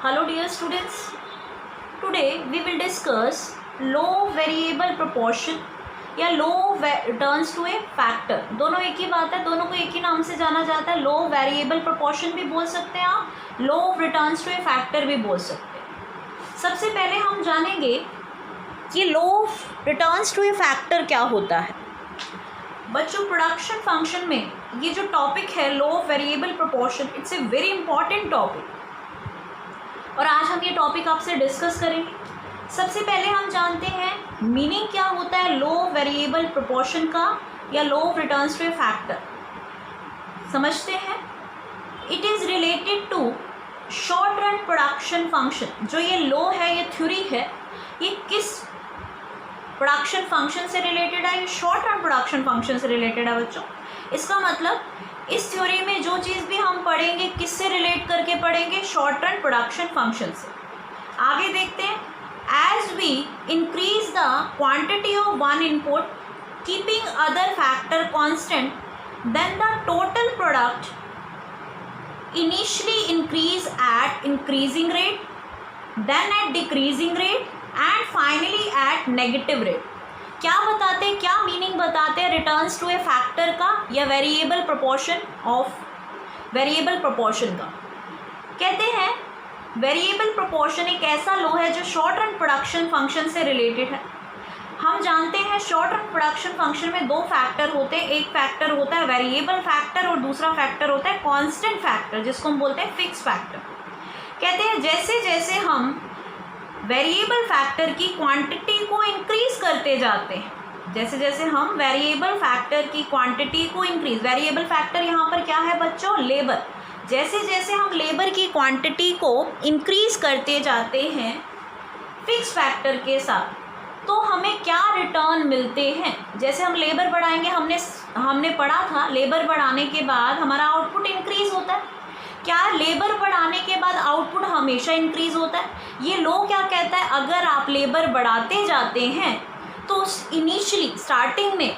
Hello dear students, today we will discuss low variable proportion या law returns to a factor. दोनों एक ही बात है, दोनों को एक ही नाम से जाना जाता है। लो वेरिएबल प्रोपोर्शन भी बोल सकते हैं आप, लो रिटर्न्स टू ए फैक्टर भी बोल सकते हैं। सबसे पहले हम जानेंगे कि लो रिटर्न्स टू ए फैक्टर क्या होता है। बच्चों, प्रोडक्शन फंक्शन में ये जो टॉपिक है law variable proportion, it's a very important topic और आज हम ये टॉपिक आपसे डिस्कस करेंगे। सबसे पहले हम जानते हैं मीनिंग क्या होता है लो वेरिएबल प्रोपोर्शन का या law returns to a factor. समझते हैं, it is related to short run production function. जो ये लो है, ये थ्योरी है, ये किस प्रोडक्शन फंक्शन से रिलेटेड है? ये शॉर्ट रन प्रोडक्शन फंक्शन से रिलेटेड है बच्चों। इसका मतलब इस थ्योरी में जो चीज़ भी हम पढ़ेंगे किससे रिलेट करके पढ़ेंगे? शॉर्ट रन प्रोडक्शन फंक्शन से। आगे देखते हैं, as we increase the quantity of one input keeping other factor constant then the total product initially increase at increasing rate, then at decreasing rate and finally at negative rate. क्या बताते हैं, क्या meaning बताते हैं returns to a factor का या variable proportion of variable proportion का? कहते हैं वेरिएबल प्रोपोर्शन एक ऐसा लो है जो शॉर्ट रन प्रोडक्शन फंक्शन से रिलेटेड है। हम जानते हैं शॉर्ट रन प्रोडक्शन फंक्शन में दो फैक्टर होते हैं। एक फैक्टर होता है वेरिएबल फैक्टर और दूसरा फैक्टर होता है कांस्टेंट फैक्टर, जिसको हम बोलते हैं फिक्स फैक्टर। कहते हैं जैसे जैसे हम वेरिएबल फैक्टर की क्वांटिटी को इंक्रीज करते जाते हैं, जैसे जैसे हम वेरिएबल फैक्टर की क्वांटिटी को इंक्रीज, वेरिएबल फैक्टर यहाँ पर क्या है बच्चों? लेबर। जैसे जैसे हम लेबर की क्वांटिटी को इंक्रीज करते जाते हैं फिक्स फैक्टर के साथ, तो हमें क्या रिटर्न मिलते हैं? जैसे हम लेबर बढ़ाएंगे, हमने पढ़ा था लेबर बढ़ाने के बाद हमारा आउटपुट इंक्रीज होता है। क्या लेबर बढ़ाने के बाद आउटपुट हमेशा इंक्रीज होता है? ये लो क्या कहता है, अगर आप लेबर बढ़ाते जाते हैं तो इनिशियली स्टार्टिंग में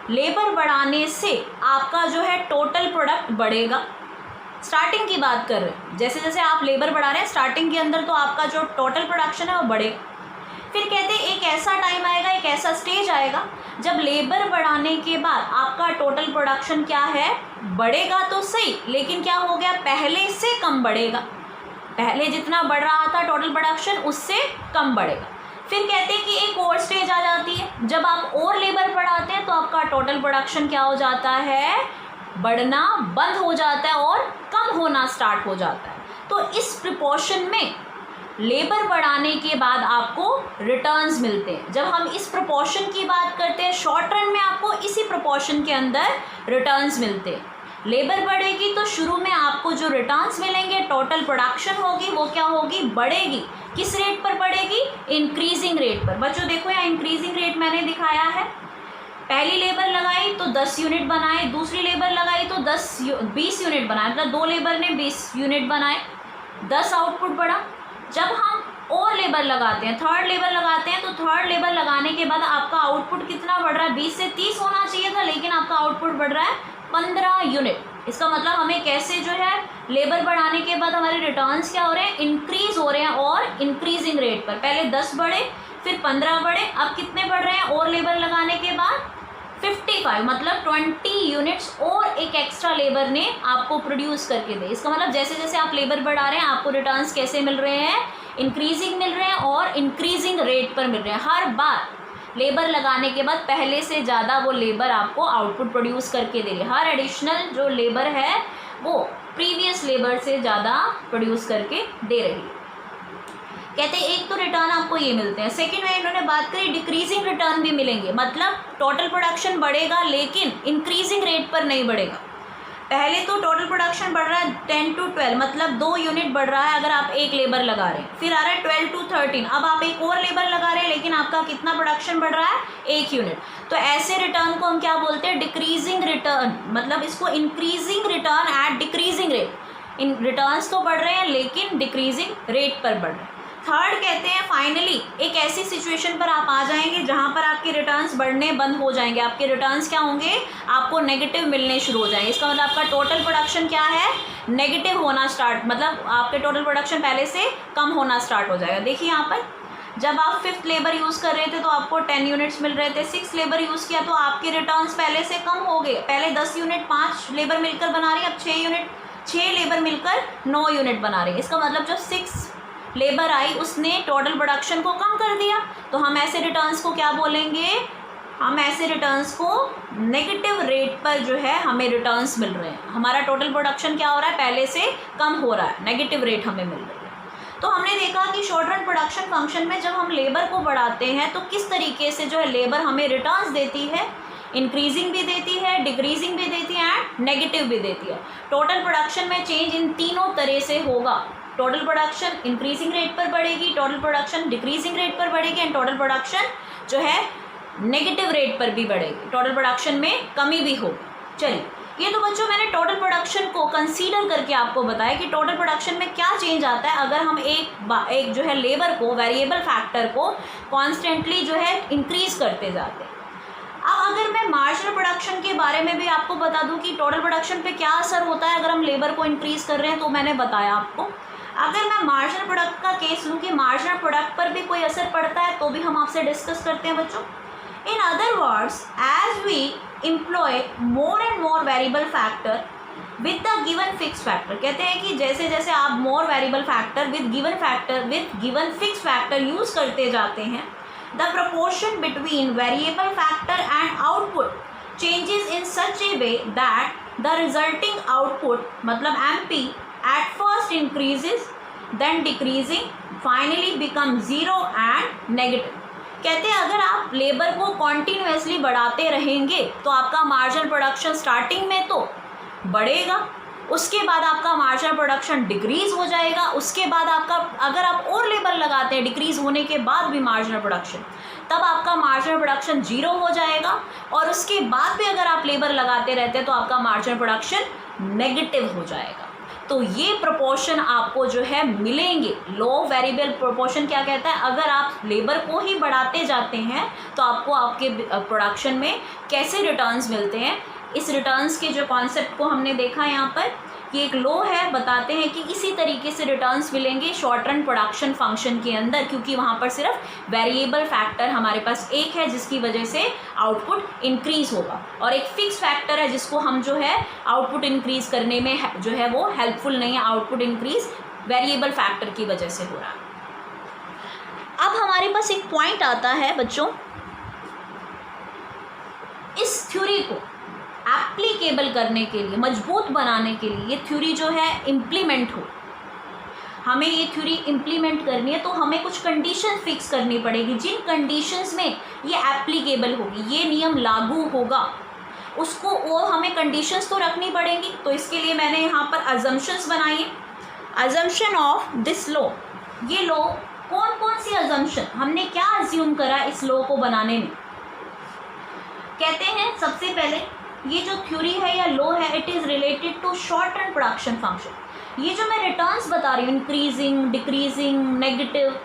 लेबर बढ़ाने से आपका जो है टोटल प्रोडक्ट बढ़ेगा। स्टार्टिंग की बात कर रहे हैं, जैसे जैसे आप लेबर बढ़ा रहे हैं स्टार्टिंग के अंदर तो आपका जो टोटल प्रोडक्शन है वो बढ़ेगा। फिर कहते हैं एक ऐसा टाइम आएगा, एक ऐसा स्टेज आएगा जब लेबर बढ़ाने के बाद आपका टोटल प्रोडक्शन क्या है? बढ़ेगा तो सही, लेकिन क्या हो गया? पहले से कम बढ़ेगा। पहले जितना बढ़ रहा था टोटल प्रोडक्शन उससे कम बढ़ेगा। फिर कहते हैं कि एक और स्टेज आ जाती है, जब आप और लेबर बढ़ाते हैं तो आपका टोटल प्रोडक्शन क्या हो जाता है? बढ़ना बंद हो जाता है और कम होना स्टार्ट हो जाता है। तो इस प्रोपोर्शन में लेबर बढ़ाने के बाद आपको रिटर्न्स मिलते हैं। जब हम इस प्रोपोर्शन की बात करते हैं शॉर्ट रन में, आपको इसी प्रोपोर्शन के अंदर रिटर्न्स मिलते हैं। लेबर बढ़ेगी तो शुरू में आपको जो रिटर्न्स मिलेंगे, टोटल प्रोडक्शन होगी वो क्या होगी? बढ़ेगी। किस रेट पर बढ़ेगी? इंक्रीजिंग रेट पर। बच्चों देखो यहाँ इंक्रीजिंग रेट मैंने दिखाया है। पहली लेबर लगाई तो 10 यूनिट बनाए, दूसरी लेबर लगाई तो 20 यूनिट बनाए, मतलब दो लेबर ने 20 यूनिट बनाए, 10 आउटपुट बढ़ा। जब हम और लेबर लगाते हैं, थर्ड लेबर लगाते हैं, तो थर्ड लेबर लगाने के बाद आपका आउटपुट कितना बढ़ रहा है? 20 से 30 होना चाहिए था, लेकिन आपका आउटपुट बढ़ रहा है 15 यूनिट। इसका मतलब हमें कैसे जो है लेबर बढ़ाने के बाद हमारे रिटर्न्स क्या हो रहे हैं? इंक्रीज हो रहे हैं और इंक्रीजिंग रेट पर। पहले 10 बढ़े, फिर 15 बढ़े, अब कितने बढ़ रहे हैं और लेबर लगाने के बाद? 55, मतलब 20 यूनिट्स और एक एक्स्ट्रा लेबर ने आपको प्रोड्यूस करके दे। इसका मतलब जैसे जैसे आप लेबर बढ़ा रहे हैं आपको रिटर्न्स कैसे मिल रहे हैं? इंक्रीजिंग मिल रहे हैं और इंक्रीजिंग रेट पर मिल रहे हैं। हर बार लेबर लगाने के बाद पहले से ज़्यादा वो लेबर आपको आउटपुट प्रोड्यूस करके दे रही है। हर एडिशनल जो लेबर है वो प्रीवियस लेबर से ज़्यादा प्रोड्यूस करके दे रही है। कहते हैं एक तो रिटर्न आपको ये मिलते हैं। सेकंड में इन्होंने बात करी डिक्रीजिंग रिटर्न भी मिलेंगे, मतलब टोटल प्रोडक्शन बढ़ेगा लेकिन इंक्रीजिंग रेट पर नहीं बढ़ेगा। पहले तो टोटल प्रोडक्शन बढ़ रहा है 10 to 12, मतलब 2 यूनिट बढ़ रहा है अगर आप एक लेबर लगा रहे हैं। फिर आ रहा है 12 to 13, अब आप एक और लेबर लगा रहे हैं लेकिन आपका कितना प्रोडक्शन बढ़ रहा है? 1 यूनिट। तो ऐसे रिटर्न को हम क्या बोलते हैं? डिक्रीजिंग रिटर्न, मतलब इसको increasing return at decreasing rate. इन रिटर्न्स तो बढ़ रहे हैं लेकिन डिक्रीजिंग रेट पर बढ़ रहे हैं। थर्ड कहते हैं फाइनली एक ऐसी सिचुएशन पर आप आ जाएंगे जहां पर आपके रिटर्न्स बढ़ने बंद हो जाएंगे, आपके रिटर्न्स क्या होंगे, आपको नेगेटिव मिलने शुरू हो जाएंगे। इसका मतलब आपका टोटल प्रोडक्शन क्या है, नेगेटिव होना स्टार्ट, मतलब आपके टोटल प्रोडक्शन पहले से कम होना स्टार्ट हो जाएगा। देखिए यहाँ पर जब आप 5th लेबर यूज़ कर रहे थे तो आपको 10 यूनिट्स मिल रहे थे, 6th लेबर यूज़ किया तो आपके रिटर्न्स पहले से कम हो गए। पहले 10 यूनिट 5 लेबर मिलकर बना रही है, अब 6 लेबर मिलकर 9 यूनिट बना रही है। इसका मतलब जो 6 लेबर आई उसने टोटल प्रोडक्शन को कम कर दिया। तो हम ऐसे रिटर्न्स को क्या बोलेंगे, हम ऐसे रिटर्न्स को नेगेटिव रेट पर जो है हमें रिटर्न्स मिल रहे हैं। हमारा टोटल प्रोडक्शन क्या हो रहा है, पहले से कम हो रहा है, नेगेटिव रेट हमें मिल रही है। तो हमने देखा कि शॉर्ट रन प्रोडक्शन फंक्शन में जब हम लेबर को बढ़ाते हैं तो किस तरीके से जो है लेबर हमें रिटर्न्स देती है, इंक्रीजिंग भी देती है, डिक्रीजिंग भी देती है एंड नेगेटिव भी देती है। टोटल प्रोडक्शन में चेंज इन तीनों तरह से होगा। टोटल प्रोडक्शन इंक्रीजिंग रेट पर बढ़ेगी, टोटल प्रोडक्शन डिक्रीजिंग रेट पर बढ़ेगी एंड टोटल प्रोडक्शन जो है नेगेटिव रेट पर भी बढ़ेगी, टोटल प्रोडक्शन में कमी भी होगी। चलिए ये तो बच्चों मैंने टोटल प्रोडक्शन को कंसीडर करके आपको बताया कि टोटल प्रोडक्शन में क्या चेंज आता है अगर हम एक जो है लेबर को, वेरिएबल फैक्टर को कॉन्स्टेंटली जो है इंक्रीज करते जाते हैं। अब अगर मैं मार्जिनल प्रोडक्शन के बारे में भी आपको बता दूं कि टोटल प्रोडक्शन पे क्या असर होता है अगर हम लेबर को इंक्रीज कर रहे हैं, तो मैंने बताया आपको। अगर मैं मार्जिनल प्रोडक्ट का केस लूँ कि मार्जिनल प्रोडक्ट पर भी कोई असर पड़ता है तो भी हम आपसे डिस्कस करते हैं बच्चों। In other words, as we employ more and more variable factor with the given fixed factor, कहते हैं कि जैसे जैसे आप more variable factor with given fixed factor use करते जाते हैं, the proportion between variable factor and output changes in such a way that the resulting output मतलब MP at first increases then decreasing finally becomes zero and negative। कहते हैं अगर आप labour को continuously बढ़ाते रहेंगे तो आपका मार्जिनल प्रोडक्शन स्टार्टिंग में तो बढ़ेगा, उसके बाद आपका मार्जिनल प्रोडक्शन डिक्रीज हो जाएगा, उसके बाद आपका अगर आप और लेबर लगाते हैं डिक्रीज होने के बाद भी मार्जिनल प्रोडक्शन, तब आपका मार्जिनल प्रोडक्शन जीरो हो जाएगा और उसके बाद भी अगर आप लेबर लगाते रहते हैं तो आपका मार्जिनल प्रोडक्शन नेगेटिव हो जाएगा। तो ये प्रोपोर्शन आपको जो है मिलेंगे। लो वेरिएबल प्रोपोर्शन क्या कहता है, अगर आप लेबर को ही बढ़ाते जाते हैं तो आपको आपके प्रोडक्शन में कैसे रिटर्न्स मिलते हैं। इस रिटर्न्स के जो कॉन्सेप्ट को हमने देखा यहाँ पर कि एक लो है, बताते हैं कि इसी तरीके से रिटर्न्स मिलेंगे शॉर्ट रन प्रोडक्शन फंक्शन के अंदर, क्योंकि वहाँ पर सिर्फ वेरिएबल फैक्टर हमारे पास एक है जिसकी वजह से आउटपुट इंक्रीज होगा और एक फिक्स फैक्टर है जिसको हम जो है आउटपुट इंक्रीज करने में जो है वो हेल्पफुल नहीं है। आउटपुट इंक्रीज वेरिएबल फैक्टर की वजह से हो रहा है। अब हमारे पास एक पॉइंट आता है बच्चों, इस थ्योरी को एप्लीकेबल करने के लिए, मजबूत बनाने के लिए, ये थ्योरी जो है इम्प्लीमेंट हो, हमें ये थ्योरी इम्प्लीमेंट करनी है तो हमें कुछ कंडीशन फिक्स करनी पड़ेगी। जिन कंडीशंस में ये एप्लीकेबल होगी, ये नियम लागू होगा, उसको वो हमें कंडीशंस तो रखनी पड़ेंगी। तो इसके लिए मैंने यहाँ पर अजम्पशंस बनाई है। अजम्पशन ऑफ दिस लॉ, ये लॉ कौन कौन सी अजम्पशन, हमने क्या अज्यूम करा इस लॉ को बनाने में। कहते हैं सबसे पहले ये जो थ्योरी है या लॉ है, it is related to short run production function. ये जो मैं रिटर्न्स बता रही हूँ, इंक्रीजिंग, डिक्रीजिंग, नेगेटिव,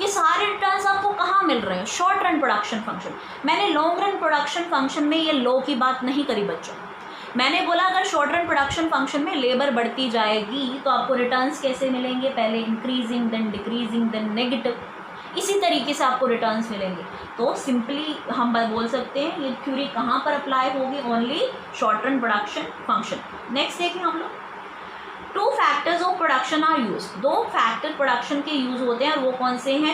ये सारे रिटर्न्स आपको कहाँ मिल रहे हैं, शॉर्ट रन प्रोडक्शन फंक्शन। मैंने लॉन्ग रन प्रोडक्शन फंक्शन में ये लॉ की बात नहीं करी बच्चों। मैंने बोला अगर शॉर्ट रन प्रोडक्शन फंक्शन में लेबर बढ़ती जाएगी तो आपको रिटर्न्स कैसे मिलेंगे, पहले increasing, then decreasing, then negative, इसी तरीके से आपको रिटर्न्स मिलेंगे। तो सिंपली हम बोल सकते हैं ये थ्योरी कहाँ पर अप्लाई होगी, only short run production function. Next देखें हम लोग, two factors of production are use, दो फैक्टर प्रोडक्शन के यूज होते हैं, वो कौन से हैं,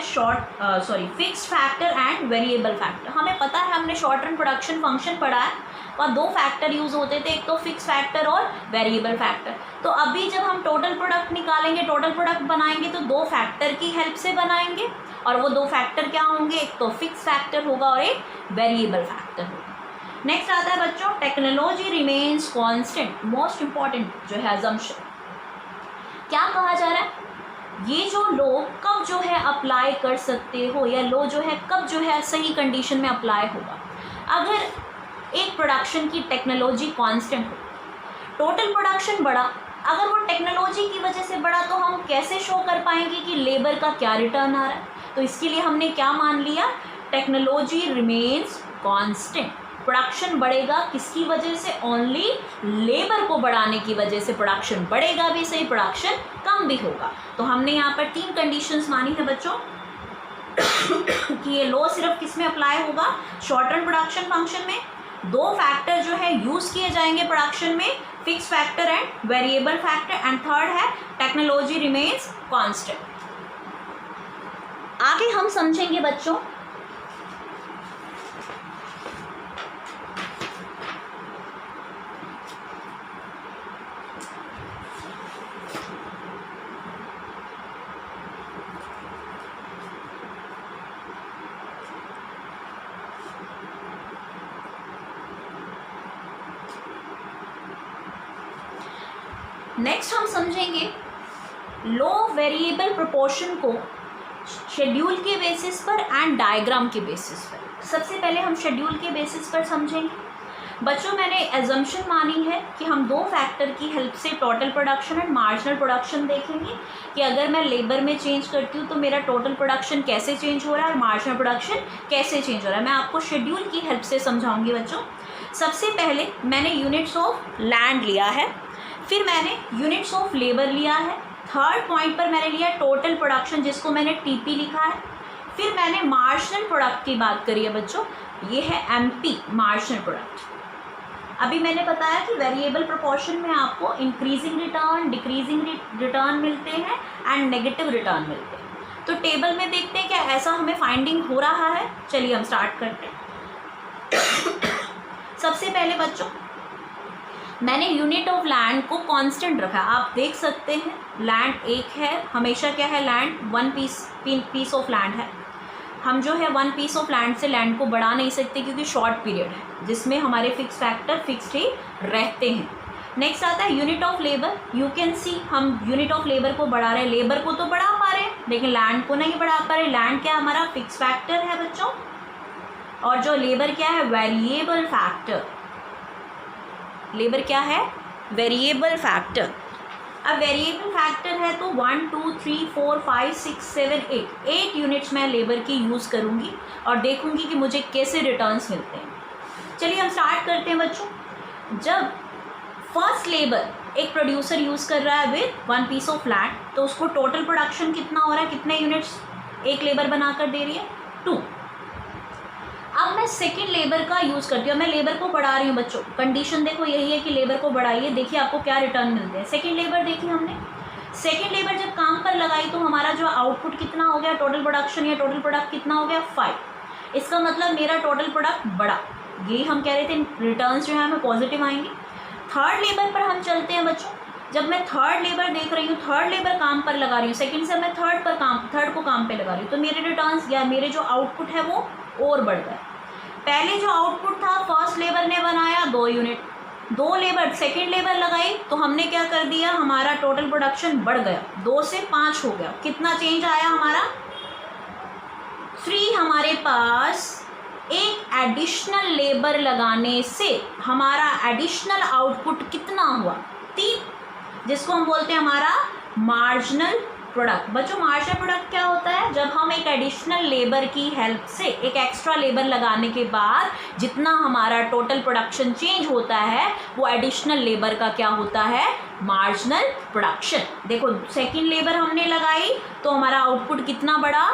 fixed factor and variable factor. हमें पता है, हमने शॉर्ट रन प्रोडक्शन फंक्शन पढ़ा है और दो फैक्टर यूज होते थे, एक तो फिक्स फैक्टर और वेरिएबल फैक्टर। तो अभी जब हम टोटल प्रोडक्ट निकालेंगे, टोटल प्रोडक्ट बनाएंगे तो दो फैक्टर की हेल्प से बनाएंगे और वो दो फैक्टर क्या होंगे, एक तो फिक्स फैक्टर होगा और एक वेरिएबल फैक्टर होगा। नेक्स्ट आता है बच्चों, technology remains constant, most important जो है अजम्पशन। क्या कहा जा रहा है, ये जो लॉ कब जो है अप्लाई कर सकते हो, या लॉ जो है कब जो है सही कंडीशन में अप्लाई होगा, अगर एक प्रोडक्शन की टेक्नोलॉजी कांस्टेंट हो, टोटल प्रोडक्शन बढ़ा अगर वो टेक्नोलॉजी की वजह से बढ़ा तो हम कैसे शो कर पाएंगे कि लेबर का क्या रिटर्न आ रहा है? तो इसके लिए हमने क्या मान लिया, टेक्नोलॉजी रिमेन्स कांस्टेंट। प्रोडक्शन बढ़ेगा किसकी वजह से? ओनली लेबर को बढ़ाने की वजह से प्रोडक्शन बढ़ेगा भी सही, प्रोडक्शन कम भी होगा। तो हमने यहाँ पर 3 कंडीशंस मानी है बच्चों कि ये लॉ सिर्फ किस में अप्लाई होगा, शॉर्ट टर्म प्रोडक्शन फंक्शन में। 2 फैक्टर जो है यूज किए जाएंगे प्रोडक्शन में, fix factor and variable factor, and third है टेक्नोलॉजी रिमेन्स कांस्टेंट। आगे हम समझेंगे बच्चों नेक्स्ट हम समझेंगे लो वेरिएबल प्रोपोर्शन को शेड्यूल के बेसिस पर एंड डायग्राम के बेसिस पर। सबसे पहले हम शेड्यूल के बेसिस पर समझेंगे। बच्चों मैंने एजम्पशन मानी है कि हम 2 फैक्टर की हेल्प से total production and marginal production देखेंगे कि अगर मैं लेबर में चेंज करती हूँ तो मेरा टोटल प्रोडक्शन कैसे चेंज हो रहा है और मार्जिनल प्रोडक्शन कैसे चेंज हो रहा है। मैं आपको शेड्यूल की हेल्प से समझाऊंगी बच्चों। सबसे पहले मैंने यूनिट्स ऑफ लैंड लिया है, फिर मैंने यूनिट्स ऑफ लेबर लिया है, थर्ड पॉइंट पर मैंने लिया टोटल प्रोडक्शन जिसको मैंने टीपी लिखा है, फिर मैंने मार्जिनल प्रोडक्ट की बात करी है बच्चों, ये है एमपी मार्जिनल प्रोडक्ट। अभी मैंने बताया कि वेरिएबल प्रोपोर्शन में आपको इंक्रीजिंग रिटर्न, डिक्रीजिंग रिटर्न मिलते हैं एंड नेगेटिव रिटर्न मिलते हैं। तो टेबल में देखते हैं क्या ऐसा हमें फाइंडिंग हो रहा है। चलिए हम स्टार्ट करते हैं। सबसे पहले बच्चों मैंने यूनिट ऑफ लैंड को कांस्टेंट रखा। आप देख सकते हैं लैंड एक है, हमेशा क्या है, लैंड 1 पीस ऑफ लैंड है। हम जो है 1 पीस ऑफ लैंड से लैंड को बढ़ा नहीं सकते क्योंकि शॉर्ट पीरियड है जिसमें हमारे फिक्स फैक्टर फिक्स्ड ही रहते हैं। नेक्स्ट आता है unit of labour. You can see हम यूनिट ऑफ लेबर को बढ़ा रहे हैं, लेबर को तो बढ़ा पा रहे हैं लेकिन लैंड को नहीं बढ़ा पा रहे। लैंड क्या हमारा फिक्स फैक्टर है बच्चों, और जो लेबर क्या है, वेरिएबल फैक्टर। लेबर क्या है, वेरिएबल फैक्टर। अब वेरिएबल फैक्टर है तो 1 2 3 4 5 6 7 8 यूनिट्स मैं लेबर की यूज़ करूँगी और देखूँगी कि मुझे कैसे रिटर्न्स मिलते हैं। चलिए हम स्टार्ट करते हैं बच्चों। जब फर्स्ट लेबर एक प्रोड्यूसर यूज़ कर रहा है विद 1 पीस ऑफ लैंड तो उसको टोटल प्रोडक्शन कितना हो रहा है, कितने यूनिट्स एक लेबर बनाकर दे रही है, 2। अब मैं सेकेंड लेबर का यूज़ करती हूँ, मैं लेबर को बढ़ा रही हूँ बच्चों। कंडीशन देखो यही है कि लेबर को बढ़ाइए, देखिए आपको क्या रिटर्न मिलते हैं। सेकेंड लेबर देखिए हमने, सेकेंड लेबर जब काम पर लगाई तो हमारा जो आउटपुट कितना हो गया, टोटल प्रोडक्शन या टोटल प्रोडक्ट कितना हो गया, 5। इसका मतलब मेरा टोटल प्रोडक्ट बढ़ा, यही हम कह रहे थे रिटर्न्स जो है हमें पॉजिटिव आएंगे। थर्ड लेबर पर हम चलते हैं बच्चों। जब मैं थर्ड लेबर देख रही हूँ, थर्ड लेबर काम पर लगा रही हूँ, सेकंड से मैं थर्ड को काम पे लगा रही हूँ, तो मेरे रिटर्न्स या मेरे जो आउटपुट है वो और बढ़ गए। पहले जो आउटपुट था फर्स्ट लेबर ने बनाया 2 यूनिट, 2 लेबर सेकेंड लेबर लगाई तो हमने क्या कर दिया, हमारा टोटल प्रोडक्शन बढ़ गया, 2 से 5 हो गया। कितना चेंज आया हमारा, 3। हमारे पास एक एडिशनल लेबर लगाने से हमारा एडिशनल आउटपुट कितना हुआ, 3, जिसको हम बोलते हैं हमारा मार्जिनल प्रोडक्ट। बच्चों मार्जिनल प्रोडक्ट क्या होता है, जब हम एक एडिशनल लेबर की हेल्प से एक एक्स्ट्रा लेबर लगाने के बाद जितना हमारा टोटल प्रोडक्शन चेंज होता है वो एडिशनल लेबर का क्या होता है, मार्जिनल प्रोडक्शन। देखो सेकंड लेबर हमने लगाई तो हमारा आउटपुट कितना बढ़ा,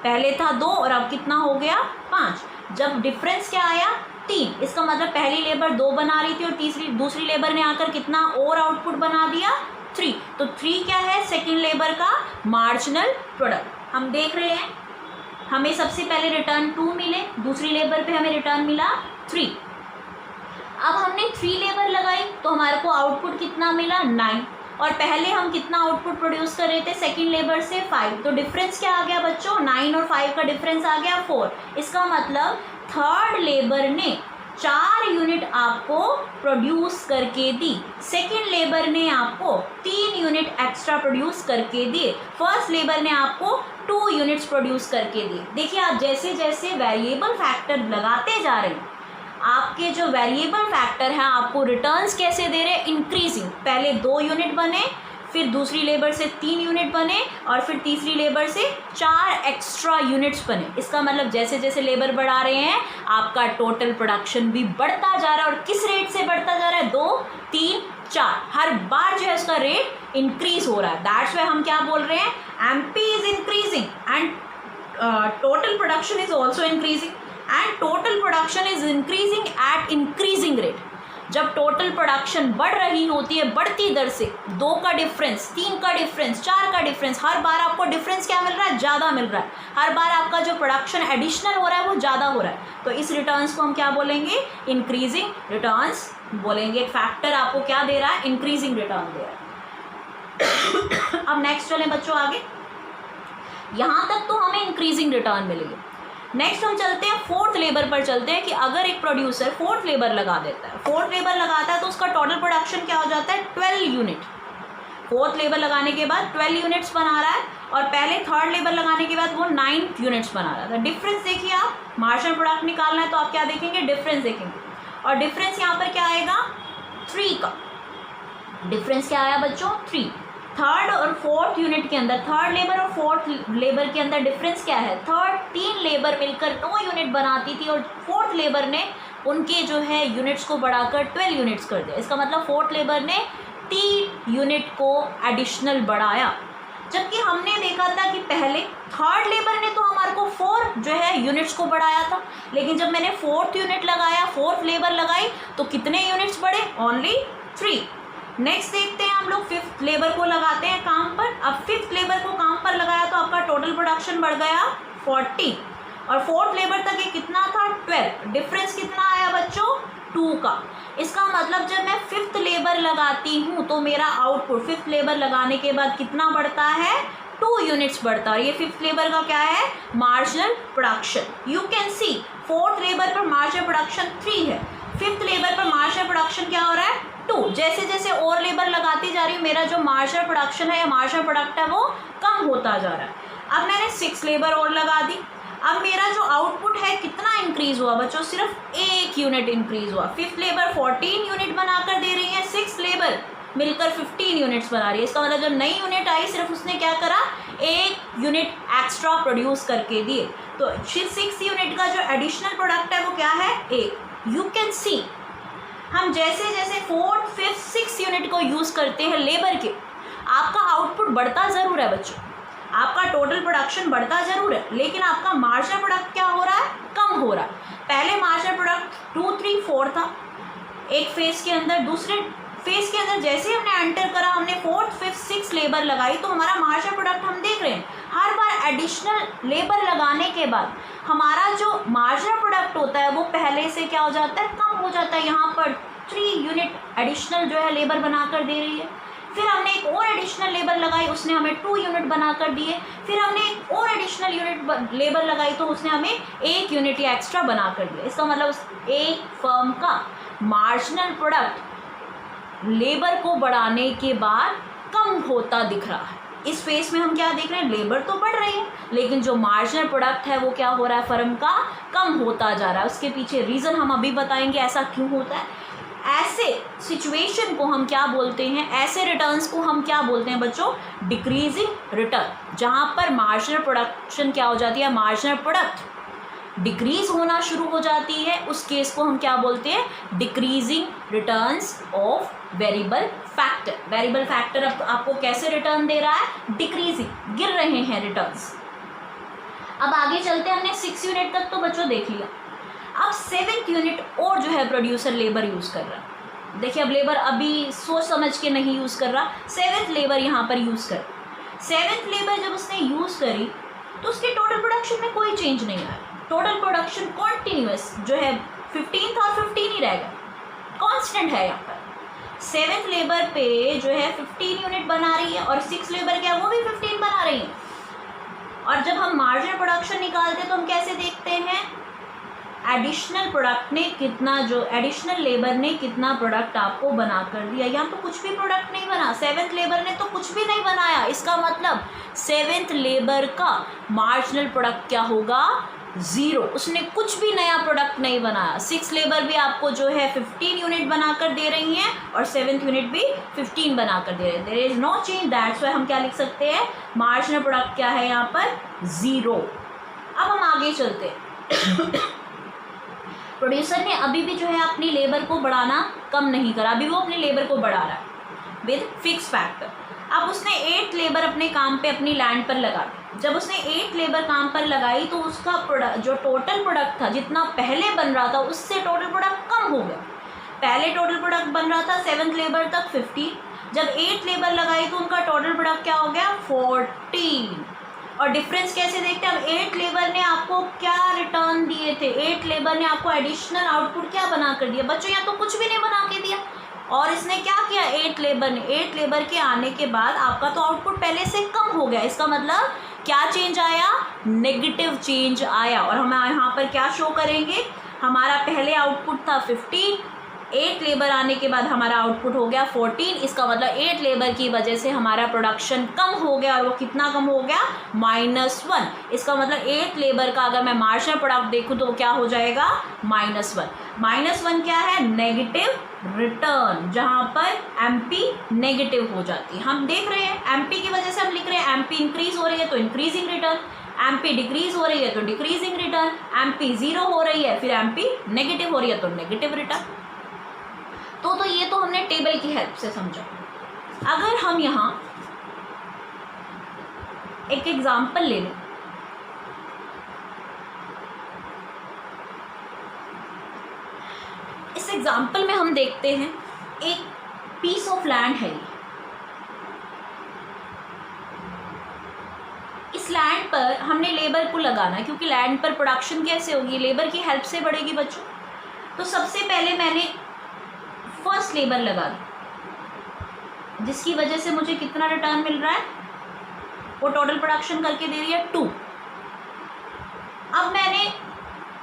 पहले था 2 और अब कितना हो गया, 5। जब डिफरेंस क्या आया, 3। इसका मतलब पहली लेबर 2 बना रही थी और दूसरी लेबर ने आकर कितना और आउटपुट बना दिया, 3। तो 3 क्या है, सेकेंड लेबर का मार्जिनल प्रोडक्ट। हम देख रहे हैं हमें सबसे पहले रिटर्न 2 मिले, दूसरी लेबर पे हमें रिटर्न मिला 3। अब हमने 3 लेबर लगाई तो हमारे को आउटपुट कितना मिला, 9, और पहले हम कितना आउटपुट प्रोड्यूस कर रहे थे सेकेंड लेबर से, 5। तो डिफरेंस क्या आ गया बच्चों, 9 और 5 का डिफरेंस आ गया 4। इसका मतलब थर्ड लेबर ने 4 यूनिट आपको प्रोड्यूस करके दी, सेकेंड लेबर ने आपको 3 यूनिट एक्स्ट्रा प्रोड्यूस करके दिए, फर्स्ट लेबर ने आपको 2 यूनिट्स प्रोड्यूस करके दिए। देखिए आप जैसे जैसे वेरिएबल फैक्टर लगाते जा रहे हैं आपके जो वेरिएबल फैक्टर हैं आपको रिटर्न्स कैसे दे रहे हैं, इंक्रीजिंग। पहले 2 यूनिट बने, फिर दूसरी लेबर से 3 यूनिट बने, और फिर तीसरी लेबर से 4 एक्स्ट्रा यूनिट्स बने। इसका मतलब जैसे जैसे लेबर बढ़ा रहे हैं आपका टोटल प्रोडक्शन भी बढ़ता जा रहा है। और किस रेट से बढ़ता जा रहा है, 2, 3, 4, हर बार जो है उसका रेट इंक्रीज हो रहा है। दैट्स व्हाई हम क्या बोल रहे हैं, MP is increasing and total production is also increasing, and total production is increasing at increasing rate. जब टोटल प्रोडक्शन बढ़ रही होती है बढ़ती दर से, 2 का डिफरेंस, 3 का डिफरेंस, 4 का डिफरेंस, हर बार आपको डिफरेंस क्या मिल रहा है, ज़्यादा मिल रहा है। हर बार आपका जो प्रोडक्शन एडिशनल हो रहा है वो ज़्यादा हो रहा है। तो इस रिटर्न्स को हम क्या बोलेंगे, इंक्रीजिंग रिटर्न्स बोलेंगे। एक फैक्टर आपको क्या दे रहा है, इंक्रीजिंग रिटर्न दे रहा है। अब नेक्स्ट चलें बच्चों आगे। यहाँ तक तो हमें इंक्रीजिंग रिटर्न मिलेगी। नेक्स्ट हम चलते हैं 4th लेबर पर चलते हैं कि अगर एक प्रोड्यूसर 4th लेबर लगा देता है, 4th लेबर लगाता है तो उसका टोटल प्रोडक्शन क्या हो जाता है, 12 यूनिट। 4th लेबर लगाने के बाद 12 यूनिट्स बना रहा है, और पहले 3rd लेबर लगाने के बाद वो 9 यूनिट्स बना रहा था। डिफरेंस देखिए, आप मार्जिनल प्रोडक्ट निकालना है तो आप क्या देखेंगे, डिफरेंस देखेंगे, और डिफरेंस यहाँ पर क्या आएगा, 3 का डिफरेंस क्या आया बच्चों, 3। 3rd और 4th यूनिट के अंदर, 3rd लेबर और 4th लेबर के अंदर डिफरेंस क्या है, 3 लेबर मिलकर 9 यूनिट बनाती थी, और 4th लेबर ने उनके जो है यूनिट्स को बढ़ाकर 12 यूनिट्स कर दिया। इसका मतलब 4th लेबर ने 3 यूनिट को एडिशनल बढ़ाया। जबकि हमने देखा था कि पहले 3rd लेबर ने तो हमारे को 4 जो है यूनिट्स को बढ़ाया था, लेकिन जब मैंने 4th यूनिट लगाया, 4th लेबर लगाई, तो कितने यूनिट्स बढ़े, ओनली 3। नेक्स्ट देखते हैं हम लोग 5th लेबर को लगाते हैं काम पर। अब 5th लेबर को काम पर लगाया तो आपका टोटल प्रोडक्शन बढ़ गया 40, और 4th लेबर तक ये कितना था, 12। डिफरेंस कितना आया बच्चों, 2 का। इसका मतलब जब मैं 5th लेबर लगाती हूँ तो मेरा आउटपुट 5th लेबर लगाने के बाद कितना बढ़ता है, 2 यूनिट्स बढ़ता है। और ये 5th लेबर का क्या है, marginal production. You can see 4th labour पर मार्जिनल प्रोडक्शन 3 है, 5th लेबर पर मार्जिनल प्रोडक्शन क्या हो रहा है, 2। जैसे जैसे और लेबर लगाती जा रही हूँ मेरा जो मार्जिनल प्रोडक्शन है या मार्जिनल प्रोडक्ट है वो कम होता जा रहा है। अब मैंने 6 लेबर और लगा दी, अब मेरा जो आउटपुट है कितना इंक्रीज हुआ बच्चों, सिर्फ 1 यूनिट इंक्रीज हुआ। 5th लेबर 14 यूनिट बनाकर दे रही है, 6th लेबर मिलकर 15 यूनिट्स बना रही है। इसका मतलब जब नई यूनिट आई सिर्फ उसने क्या करा, 1 यूनिट एक्स्ट्रा प्रोड्यूस करके दिए। तो 6 यूनिट का जो एडिशनल प्रोडक्ट है वो क्या है, 1। यू कैन सी हम जैसे जैसे 4th, 5th, 6th यूनिट को यूज़ करते हैं लेबर के, आपका आउटपुट बढ़ता ज़रूर है बच्चों, आपका टोटल प्रोडक्शन बढ़ता ज़रूर है, लेकिन आपका मार्जिनल प्रोडक्ट क्या हो रहा है, कम हो रहा है। पहले मार्जिनल प्रोडक्ट 2, 3, 4 था एक फेज़ के अंदर, दूसरे फेज़ के अंदर जैसे हमने एंटर करा, हमने 4th, 5th, 6th लेबर लगाई तो हमारा मार्जिनल प्रोडक्ट हम देख रहे हैं हर बार एडिशनल लेबर लगाने के बाद हमारा जो मार्जिनल प्रोडक्ट होता है वो पहले से क्या हो जाता है, कम हो जाता है। यहाँ पर 3 यूनिट एडिशनल जो है लेबर बनाकर दे रही है, फिर हमने एक और एडिशनल लेबर लगाई, उसने हमें 2 यूनिट बनाकर दिए, फिर हमने एक और एडिशनल यूनिट लेबर लगाई तो उसने हमें 1 यूनिट या एक्स्ट्रा बनाकर दिया। इसका मतलब एक फर्म का मार्जिनल प्रोडक्ट लेबर को बढ़ाने के बाद कम होता दिख रहा है। इस फेस में हम क्या देख रहे हैं, लेबर तो बढ़ रही है लेकिन जो मार्जिनल प्रोडक्ट है वो क्या हो रहा है, फर्म का कम होता जा रहा है। उसके पीछे रीज़न हम अभी बताएंगे ऐसा क्यों होता है। ऐसे सिचुएशन को हम क्या बोलते हैं, ऐसे रिटर्न्स को हम क्या बोलते हैं बच्चों, डिक्रीजिंग रिटर्न। जहाँ पर मार्जिनल प्रोडक्शन क्या हो जाती है, मार्जिनल प्रोडक्ट डिक्रीज होना शुरू हो जाती है, उस केस को हम क्या बोलते हैं, decreasing returns of variable factor. Variable factor अब आपको कैसे रिटर्न दे रहा है, डिक्रीजिंग, गिर रहे हैं रिटर्न्स। अब आगे चलते हैं, हमने 6 यूनिट तक तो बच्चों देख लिया। अब 7th यूनिट और जो है प्रोड्यूसर लेबर यूज़ कर रहा है। देखिए अब लेबर अभी सोच समझ के नहीं यूज़ कर रहा, 7th लेबर यहाँ पर यूज़ कर। 7th लेबर जब उसने यूज़ करी तो उसके टोटल प्रोडक्शन में कोई चेंज नहीं आया। टोटल प्रोडक्शन कॉन्टीन्यूस जो है 15 और 15 ही रहेगा, कांस्टेंट है। यहाँ पर 7th लेबर पे जो है 15 यूनिट बना रही है और 6 लेबर क्या वो भी 15 बना रही है। और जब हम मार्जिनल प्रोडक्शन निकालते हैं तो हम कैसे देखते हैं, एडिशनल प्रोडक्ट ने कितना, जो एडिशनल लेबर ने कितना प्रोडक्ट आपको बना कर दिया। यहाँ तो कुछ भी प्रोडक्ट नहीं बना, 7th लेबर ने तो कुछ भी नहीं बनाया। इसका मतलब 7th लेबर का मार्जिनल प्रोडक्ट क्या होगा, ज़ीरो, उसने कुछ भी नया प्रोडक्ट नहीं बनाया। 6 लेबर भी आपको जो है 15 यूनिट बनाकर दे रही हैं और 7th यूनिट भी 15 बनाकर दे रहे हैं। There is no change, that's why हम क्या लिख सकते हैं, मार्जिनल प्रोडक्ट क्या है यहाँ पर, ज़ीरो। अब हम आगे चलते हैं। प्रोड्यूसर ने अभी भी जो है अपनी लेबर को बढ़ाना कम नहीं करा, अभी वो अपनी लेबर को बढ़ा रहा है विद फिक्स फैक्टर। अब उसने 8 लेबर अपने काम पे अपनी लैंड पर लगा दी। जब उसने 8 लेबर काम पर लगाई तो उसका प्रोडक्ट, जो टोटल प्रोडक्ट था जितना पहले बन रहा था उससे टोटल प्रोडक्ट कम हो गया। पहले टोटल प्रोडक्ट बन रहा था 7th लेबर तक 50, जब 8 लेबर लगाई तो उनका टोटल प्रोडक्ट क्या हो गया, 14। और डिफरेंस कैसे देखते हैं, अब 8 लेबर ने आपको क्या रिटर्न दिए थे, 8 लेबर ने आपको एडिशनल आउटपुट क्या बना कर दिया बच्चों, यहाँ तो कुछ भी नहीं बना के दिया। और इसने क्या किया, 8 लेबर ने, 8 लेबर के आने के बाद आपका तो आउटपुट पहले से कम हो गया। इसका मतलब क्या चेंज आया, नेगेटिव चेंज आया। और हम यहाँ पर क्या शो करेंगे, हमारा पहले आउटपुट था 15, 8 लेबर आने के बाद हमारा आउटपुट हो गया 14। इसका मतलब 8 लेबर की वजह से हमारा प्रोडक्शन कम हो गया, और वो कितना कम हो गया, -1। इसका मतलब 8 लेबर का अगर मैं मार्जिनल प्रोडक्ट देखूँ तो क्या हो जाएगा, -1। -1 क्या है, नेगेटिव रिटर्न, जहाँ पर MP नेगेटिव हो जाती है। हम देख रहे हैं MP की वजह से हम लिख रहे हैं MP इंक्रीज हो रही है तो इंक्रीजिंग रिटर्न, MP डिक्रीज हो रही है तो डिक्रीजिंग रिटर्न, MP 0 हो रही है फिर MP नेगेटिव हो रही है तो नेगेटिव रिटर्न। तो ये तो हमने टेबल की हेल्प से समझा। अगर हम यहाँ एक एग्जाम्पल ले लें, इस एग्जाम्पल में हम देखते हैं एक पीस ऑफ लैंड है। इस लैंड पर हमने लेबर को लगाना है, क्योंकि लैंड पर प्रोडक्शन कैसे होगी, लेबर की हेल्प से बढ़ेगी बच्चों। तो सबसे पहले मैंने फर्स्ट लेबर लगा दी, जिसकी वजह से मुझे कितना रिटर्न मिल रहा है, वो टोटल प्रोडक्शन करके दे रही है 2। अब मैंने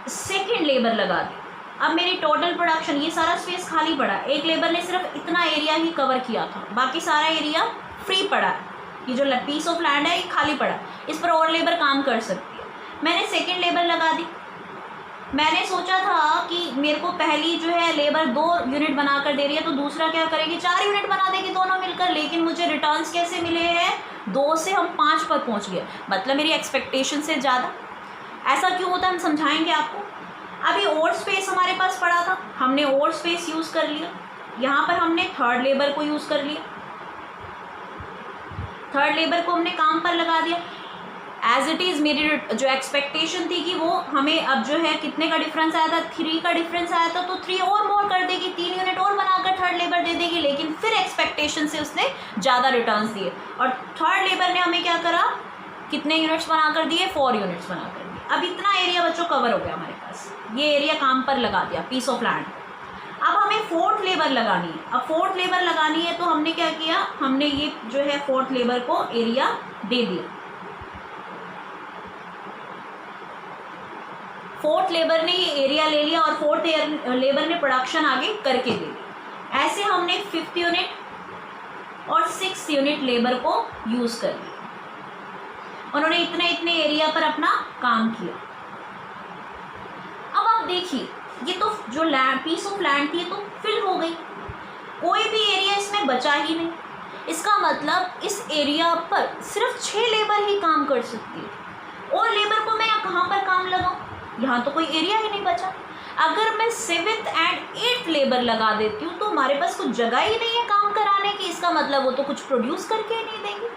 सेकंड लेबर लगा दी, अब मेरी टोटल प्रोडक्शन, ये सारा स्पेस खाली पड़ा, एक लेबर ने सिर्फ इतना एरिया ही कवर किया था, बाकी सारा एरिया फ्री पड़ा है। ये जो पीस ऑफ लैंड है ये खाली पड़ा, इस पर और लेबर काम कर सकती है। मैंने सेकंड लेबर लगा दी। मैंने सोचा था कि मेरे को पहली जो है लेबर 2 यूनिट बना कर दे रही है तो दूसरा क्या करेगी, 4 यूनिट बना देगी दोनों मिलकर, लेकिन मुझे रिटर्न्स कैसे मिले हैं, 2 से हम 5 पर पहुंच गए, मतलब मेरी एक्सपेक्टेशन से ज़्यादा। ऐसा क्यों होता है हम समझाएंगे आपको। अभी और स्पेस हमारे पास पड़ा था, हमने और स्पेस यूज़ कर लिया, यहाँ पर हमने थर्ड लेबर को यूज़ कर लिया, थर्ड लेबर को हमने काम पर लगा दिया। एज इट इज़ मेरी जो एक्सपेक्टेशन थी कि वो हमें अब जो है कितने का डिफरेंस आया था, 3 का डिफरेंस आया था, तो 3 और मोर कर देगी, 3 यूनिट और बनाकर थर्ड लेबर दे देगी, लेकिन फिर एक्सपेक्टेशन से उसने ज़्यादा रिटर्न्स दिए। और थर्ड लेबर ने हमें क्या करा, कितने यूनिट्स बनाकर दिए, 4 यूनिट्स बनाकर दिए। अब इतना एरिया बच्चों कवर हो गया हमारे पास, ये एरिया काम पर लगा दिया, पीस ऑफ लैंड। अब हमें 4th लेबर लगानी है। अब 4th लेबर लगानी है तो हमने क्या किया, हमने ये जो है 4th लेबर को एरिया दे दिया। 4th लेबर ने ये एरिया ले लिया और 4th लेबर ने प्रोडक्शन आगे करके दे दी। ऐसे हमने 5th यूनिट और 6th यूनिट लेबर को यूज़ कर लिया, उन्होंने इतने इतने एरिया पर अपना काम किया। अब आप देखिए, ये तो जो पीस ऑफ लैंड थी तो फिल हो गई, कोई भी एरिया इसमें बचा ही नहीं। इसका मतलब इस एरिया पर सिर्फ 6 लेबर ही काम कर सकती है, और लेबर को मैं कहाँ पर काम लगाऊँ, यहाँ तो कोई एरिया ही नहीं बचा। अगर मैं 7th एंड 8th लेबर लगा देती हूँ तो हमारे पास कुछ जगह ही नहीं है काम कराने की, इसका मतलब वो तो कुछ प्रोड्यूस करके ही नहीं देंगे।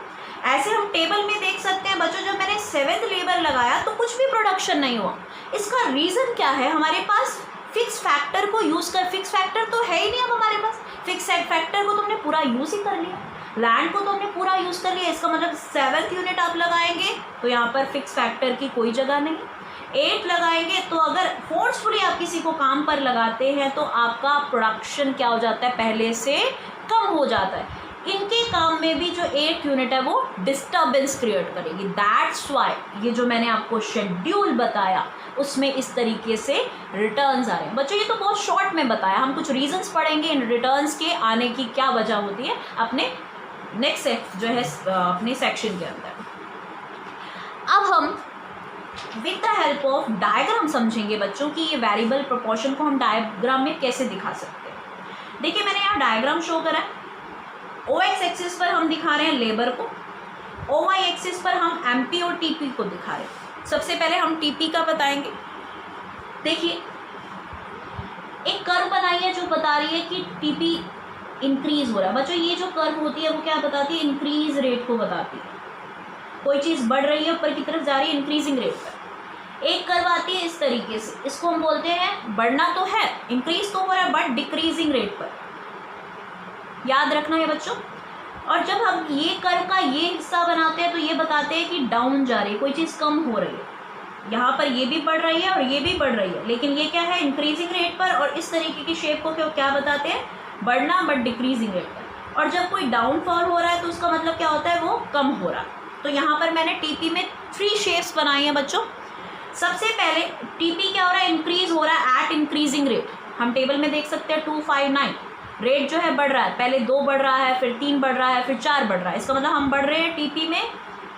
ऐसे हम टेबल में देख सकते हैं बच्चों, जब मैंने 7th लेबर लगाया तो कुछ भी प्रोडक्शन नहीं हुआ। इसका रीज़न क्या है, हमारे पास फिक्स फैक्टर को यूज़ कर, फिक्स फैक्टर तो है ही नहीं अब हमारे पास, फिक्स फैक्टर को तो हमने पूरा यूज़ ही कर लिया, लैंड को तो हमने पूरा यूज़ कर लिया। इसका मतलब 7th यूनिट आप लगाएंगे तो यहाँ पर फिक्स फैक्टर की कोई जगह नहीं। 8 लगाएंगे तो अगर फोर्सफुली आप किसी को काम पर लगाते हैं तो आपका प्रोडक्शन क्या हो जाता है, पहले से कम हो जाता है। इनके काम में भी जो 8 यूनिट है वो डिस्टर्बेंस क्रिएट करेगी। दैट्स वाई ये जो मैंने आपको शेड्यूल बताया उसमें इस तरीके से रिटर्न्स आ रहे हैं। बच्चों ये तो बहुत शॉर्ट में बताया, हम कुछ रीजंस पढ़ेंगे इन रिटर्न्स के आने की क्या वजह होती है अपने नेक्स्ट जो है अपने सेक्शन के अंदर। अब हम with the help of diagram समझेंगे बच्चों कि ये वेरिएबल प्रोपोर्शन को हम डायग्राम में कैसे दिखा सकते हैं। देखिए मैंने यहाँ डायग्राम शो करा है। ओ एक्स एक्सिस पर हम दिखा रहे हैं लेबर को, ओ वाई एक्सिस पर हम एमपी और टीपी को दिखा रहे हैं। सबसे पहले हम टीपी का बताएंगे। देखिए एक कर्व बनाई है जो बता रही है कि टीपी इंक्रीज हो रहा है। बच्चों ये जो कर्व होती है वो क्या बताती है? इंक्रीज रेट को बताती है। कोई चीज़ बढ़ रही है ऊपर की तरफ जा रही है इंक्रीजिंग रेट पर। एक कर्व आती है इस तरीके से, इसको हम बोलते हैं बढ़ना तो है, इंक्रीज तो हो रहा है बट डिक्रीजिंग रेट पर। याद रखना है बच्चों। और जब हम ये कर्व का ये हिस्सा बनाते हैं तो ये बताते हैं कि डाउन जा रही है, कोई चीज़ कम हो रही है। यहाँ पर ये भी बढ़ रही है और ये भी बढ़ रही है, लेकिन ये क्या है? इंक्रीजिंग रेट पर। और इस तरीके की शेप को क्या बताते हैं? बढ़ना बट डिक्रीजिंग रेट पर। और जब कोई डाउनफॉल हो रहा है तो उसका मतलब क्या होता है? वो कम हो रहा है। तो यहाँ पर मैंने टीपी में 3 शेप्स बनाई हैं बच्चों। सबसे पहले टीपी क्या हो रहा है? इंक्रीज हो रहा है एट इंक्रीजिंग रेट। हम टेबल में देख सकते हैं 259 रेट जो है बढ़ रहा है। पहले 2 बढ़ रहा है, फिर 3 बढ़ रहा है, फिर 4 बढ़ रहा है। इसका मतलब हम बढ़ रहे हैं टीपी में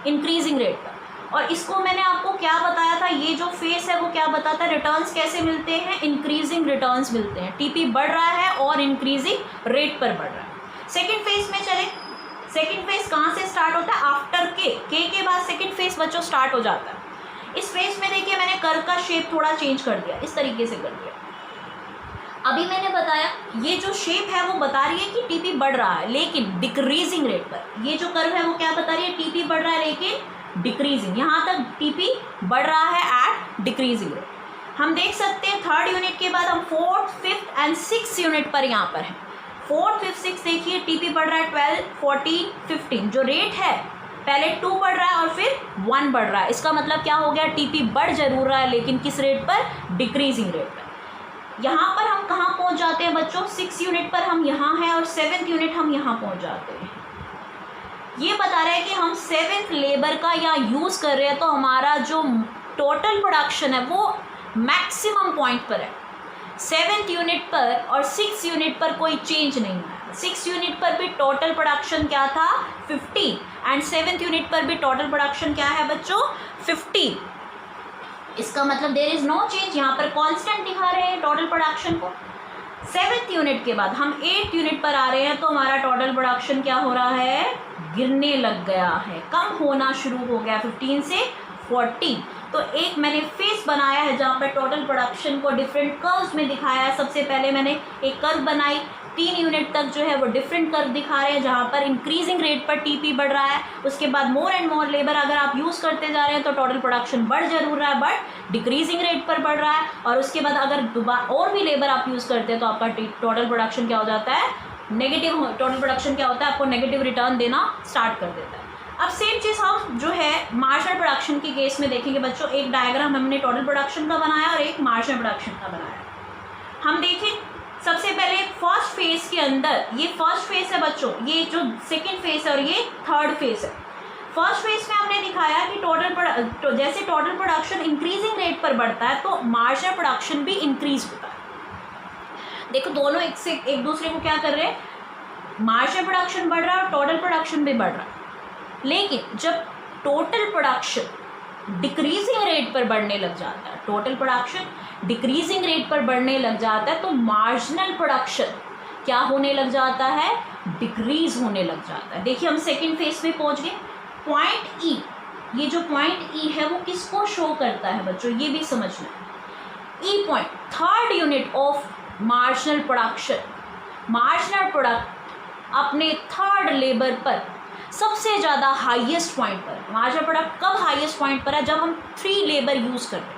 इंक्रीजिंग रेट पर। और इसको मैंने आपको क्या बताया था? ये जो फेस है वो क्या बताता है? रिटर्न्स कैसे मिलते हैं? इंक्रीजिंग रिटर्न्स मिलते हैं। टीपी बढ़ रहा है और इंक्रीजिंग रेट पर बढ़ रहा है। सेकेंड फेज में चले। सेकेंड फेज कहाँ से स्टार्ट होता है? आफ्टर के बाद सेकेंड फेज बच्चों स्टार्ट हो जाता है। इस फेज में देखिए मैंने कर्व का शेप थोड़ा चेंज कर दिया, इस तरीके से कर दिया। अभी मैंने बताया ये जो शेप है वो बता रही है कि टीपी बढ़ रहा है लेकिन डिक्रीजिंग रेट पर। ये जो कर्व है वो क्या बता रही है? टीपी बढ़ रहा है लेकिन डिक्रीजिंग। यहाँ तक टीपी बढ़ रहा है एट डिक्रीजिंग रेट। हम देख सकते हैं थर्ड यूनिट के बाद हम fourth, fifth and 6th unit पर यहाँ पर है। 4, 5, 6 देखिए टीपी बढ़ रहा है 12, 14, 15। जो रेट है पहले 2 बढ़ रहा है और फिर 1 बढ़ रहा है। इसका मतलब क्या हो गया? टीपी बढ़ जरूर रहा है लेकिन किस रेट पर? डिक्रीजिंग रेट पर। यहाँ पर हम कहाँ पहुँच जाते हैं बच्चों? 6 यूनिट पर हम यहाँ हैं और 7th यूनिट हम यहाँ पहुँच जाते हैं। ये बता रहा है कि हम 7th लेबर का यहाँ यूज़ कर रहे हैं तो हमारा जो टोटल प्रोडक्शन है वो मैक्सिमम पॉइंट पर है। 7th यूनिट पर और 6th यूनिट पर कोई चेंज नहीं है। 6th यूनिट पर भी टोटल प्रोडक्शन क्या था? 50 एंड 7th यूनिट पर भी टोटल प्रोडक्शन क्या है बच्चों? 50। इसका मतलब देयर इज़ नो चेंज। यहाँ पर कांस्टेंट दिखा रहे हैं टोटल प्रोडक्शन को। 7th यूनिट के बाद हम 8th यूनिट पर आ रहे हैं तो हमारा टोटल प्रोडक्शन क्या हो रहा है? गिरने लग गया है, कम होना शुरू हो गया 15 से 14। तो एक मैंने फेस बनाया है जहाँ पर टोटल प्रोडक्शन को डिफरेंट कर्व्स में दिखाया है। सबसे पहले मैंने एक कर्व बनाई, 3 यूनिट तक जो है वो डिफरेंट कर्व दिखा रहे हैं जहाँ पर इंक्रीजिंग रेट पर टीपी बढ़ रहा है। उसके बाद मोर एंड मोर लेबर अगर आप यूज़ करते जा रहे हैं तो टोटल प्रोडक्शन बढ़ जरूर रहा है बट डिक्रीजिंग रेट पर बढ़ रहा है। और उसके बाद अगर और भी लेबर आप यूज़ करते हैं तो आपका टोटल प्रोडक्शन क्या हो जाता है? नेगेटिव। टोटल प्रोडक्शन क्या होता है? आपको नेगेटिव रिटर्न देना स्टार्ट कर देता है। अब सेम चीज़ हम जो है मार्जिनल प्रोडक्शन के केस में देखेंगे बच्चों। एक डायग्राम हमने टोटल प्रोडक्शन का बनाया और एक मार्जिनल प्रोडक्शन का बनाया। हम देखें सबसे पहले फर्स्ट फेज के अंदर, ये फर्स्ट फेज है बच्चों, ये जो सेकेंड फेज है और ये थर्ड फेज है। फर्स्ट फेज में हमने दिखाया कि जैसे टोटल प्रोडक्शन इंक्रीजिंग रेट पर बढ़ता है तो मार्जिनल प्रोडक्शन भी इंक्रीज होता है। देखो दोनों एक दूसरे को क्या कर रहे हैं? मार्जिनल प्रोडक्शन बढ़ रहा है और टोटल प्रोडक्शन भी बढ़ रहा है। लेकिन जब टोटल प्रोडक्शन डिक्रीजिंग रेट पर बढ़ने लग जाता है, टोटल प्रोडक्शन डिक्रीजिंग रेट पर बढ़ने लग जाता है तो मार्जिनल प्रोडक्शन क्या होने लग जाता है? डिक्रीज होने लग जाता है। देखिए हम सेकेंड फेज में पहुंच गए। पॉइंट ई, ये जो पॉइंट ई है वो किसको शो करता है बच्चों? ये भी समझना है। ई point third unit of marginal production. Marginal product अपने थर्ड लेबर पर सबसे ज़्यादा हाईएस्ट पॉइंट पर। मार्जिनल प्रोडक्ट कब हाईएस्ट पॉइंट पर है? जब हम 3 लेबर यूज़ करते हैं।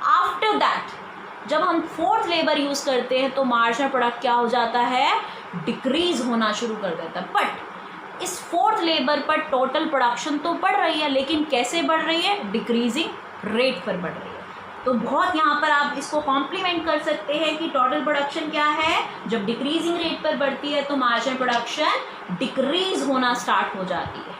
आफ्टर दैट जब हम 4th लेबर यूज़ करते हैं तो मार्जिनल प्रोडक्ट क्या हो जाता है? डिक्रीज होना शुरू कर देता है। बट इस 4th लेबर पर टोटल प्रोडक्शन तो बढ़ रही है लेकिन कैसे बढ़ रही है? डिक्रीजिंग रेट पर बढ़ रही है। तो बहुत यहाँ पर आप इसको कॉम्प्लीमेंट कर सकते हैं कि टोटल प्रोडक्शन क्या है? जब डिक्रीजिंग रेट पर बढ़ती है तो मार्जिनल प्रोडक्शन डिक्रीज होना स्टार्ट हो जाती है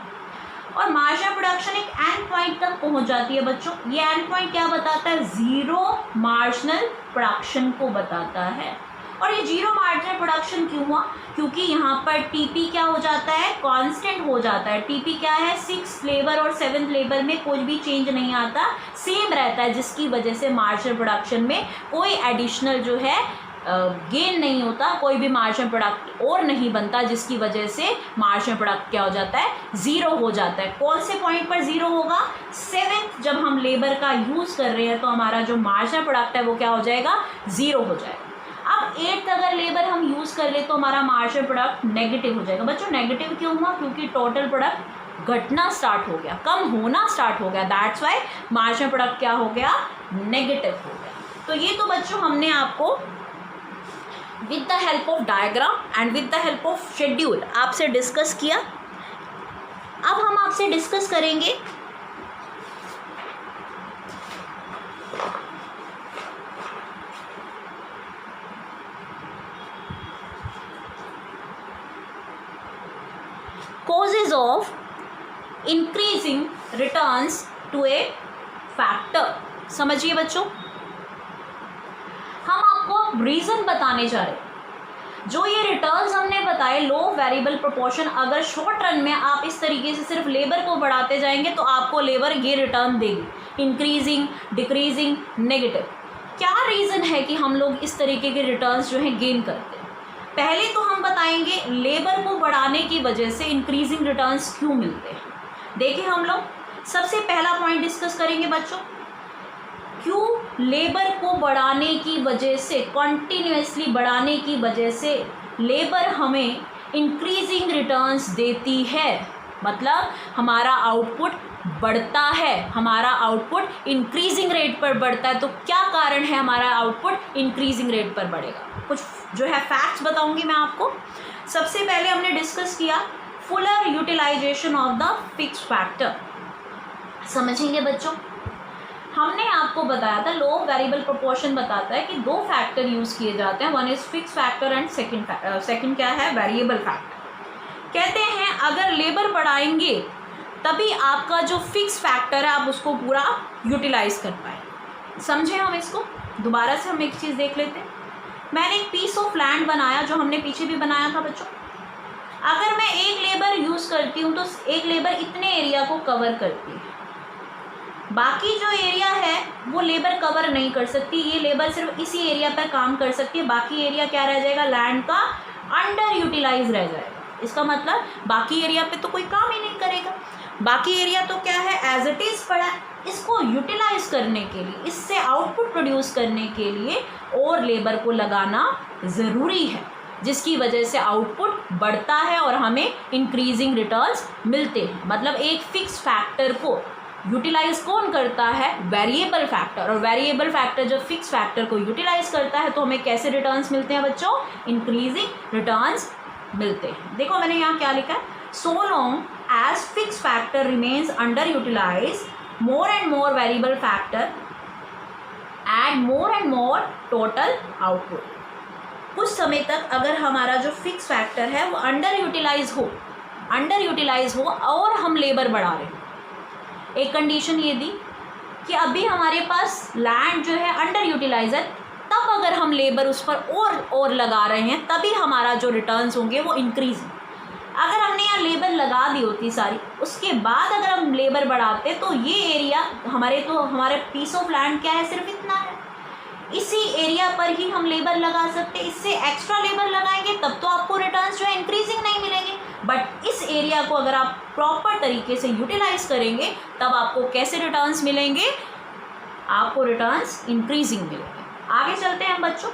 और मार्जिनल प्रोडक्शन एक एंड पॉइंट तक पहुँच जाती है बच्चों। ये एंड पॉइंट क्या बताता है? ज़ीरो मार्जिनल प्रोडक्शन को बताता है। और ये जीरो मार्जिनल प्रोडक्शन क्यों हुआ? क्योंकि यहाँ पर टीपी क्या हो जाता है, कांस्टेंट हो जाता है। टीपी क्या है, 6th लेबर और 7th लेबर में कोई भी चेंज नहीं आता, सेम रहता है, जिसकी वजह से मार्जिनल प्रोडक्शन में कोई एडिशनल जो है गेन नहीं होता, कोई भी मार्जिनल प्रोडक्ट और नहीं बनता, जिसकी वजह से मार्जिनल प्रोडक्ट क्या हो जाता है, ज़ीरो हो जाता है। कौन से पॉइंट पर ज़ीरो होगा? 7th जब हम लेबर का यूज़ कर रहे हैं तो हमारा जो मार्जिनल प्रोडक्ट है वो क्या हो जाएगा, ज़ीरो हो जाएगा। अब 8th अगर लेबर हम यूज़ कर ले तो हमारा मार्जिनल प्रोडक्ट नेगेटिव हो जाएगा। बच्चों नेगेटिव क्यों हुआ? क्योंकि टोटल प्रोडक्ट घटना स्टार्ट हो गया, कम होना स्टार्ट हो गया, दैट्स वाई मार्जिनल प्रोडक्ट क्या हो गया, नेगेटिव हो गया। तो ये तो बच्चों हमने आपको with the help of diagram and with the help of schedule आपसे डिस्कस किया। अब हम आपसे डिस्कस करेंगे causes of increasing returns to a factor। समझिए बच्चों, हम आपको रीज़न बताने जा रहे हैं। जो ये रिटर्न्स हमने बताए लो वेरिएबल प्रोपोर्शन, अगर शॉर्ट रन में आप इस तरीके से सिर्फ लेबर को बढ़ाते जाएंगे तो आपको लेबर ये रिटर्न देगी, इंक्रीजिंग, डिक्रीजिंग, नेगेटिव। क्या रीज़न है कि हम लोग इस तरीके के रिटर्न्स जो हैं गेन करते हैं? पहले तो हम बताएंगे लेबर को बढ़ाने की वजह से इंक्रीजिंग रिटर्न्स क्यों मिलते हैं। देखिए हम लोग सबसे पहला पॉइंट डिस्कस करेंगे बच्चों, क्यों लेबर को बढ़ाने की वजह से, कॉन्टिन्यूसली बढ़ाने की वजह से लेबर हमें इंक्रीजिंग रिटर्न्स देती है, मतलब हमारा आउटपुट बढ़ता है, हमारा आउटपुट इंक्रीजिंग रेट पर बढ़ता है। तो क्या कारण है हमारा आउटपुट इंक्रीजिंग रेट पर बढ़ेगा? कुछ जो है फैक्ट्स बताऊंगी मैं आपको। सबसे पहले हमने डिस्कस किया fuller utilisation of the fixed factor. समझेंगे बच्चों, हमने आपको बताया था लो वेरिएबल प्रोपोर्शन बताता है कि दो फैक्टर यूज़ किए जाते हैं, one is fix factor and second क्या है, वेरिएबल फैक्टर। कहते हैं अगर लेबर बढ़ाएंगे तभी आपका जो फिक्स फैक्टर है आप उसको पूरा यूटिलाइज कर पाए। समझे हम इसको? दोबारा से हम एक चीज़ देख लेते हैं। मैंने एक पीस ऑफ लैंड बनाया, जो हमने पीछे भी बनाया था बच्चों। अगर मैं एक लेबर यूज़ करती हूँ तो एक लेबर इतने एरिया को कवर करती है, बाकी जो एरिया है वो लेबर कवर नहीं कर सकती, ये लेबर सिर्फ इसी एरिया पर काम कर सकती है, बाकी एरिया क्या रह जाएगा, लैंड का अंडर यूटिलाइज रह जाएगा। इसका मतलब बाकी एरिया पे तो कोई काम ही नहीं करेगा, बाकी एरिया तो क्या है, एज इट इज़ पड़ा है। इसको यूटिलाइज करने के लिए, इससे आउटपुट प्रोड्यूस करने के लिए और लेबर को लगाना ज़रूरी है, जिसकी वजह से आउटपुट बढ़ता है और हमें इंक्रीजिंग रिटर्न्स मिलते हैं। मतलब एक फिक्स फैक्टर को यूटिलाइज कौन करता है, वेरिएबल फैक्टर, और वेरिएबल फैक्टर जब फिक्स फैक्टर को यूटिलाइज करता है तो हमें कैसे रिटर्न्स मिलते हैं बच्चों, इंक्रीजिंग रिटर्न्स मिलते हैं। देखो मैंने यहाँ क्या लिखा है, so long as fix factor remains under utilise, more and more variable factor add more and more total output. कुछ समय तक अगर हमारा जो फिक्स फैक्टर है वो अंडर यूटिलाइज हो और हम लेबर बढ़ा रहे हैं, एक कंडीशन ये दी कि अभी हमारे पास लैंड जो है अंडर यूटिलाइज है, तब अगर हम लेबर उस पर और लगा रहे हैं तभी हमारा जो रिटर्न्स होंगे वो इंक्रीज। अगर हमने यहाँ लेबर लगा दी होती सारी, उसके बाद अगर हम लेबर बढ़ाते तो ये एरिया हमारे पीस ऑफ लैंड क्या है, सिर्फ इतना है, इसी एरिया पर ही हम लेबर लगा सकते। इससे एक्स्ट्रा लेबर लगाएंगे तब तो आपको रिटर्न्स जो है इंक्रीजिंग नहीं मिलेंगे, बट इस एरिया को अगर आप प्रॉपर तरीके से यूटिलाइज करेंगे तब आपको कैसे रिटर्न्स मिलेंगे, आपको रिटर्न्स इंक्रीजिंग मिलेंगे। आगे चलते हैं बच्चों,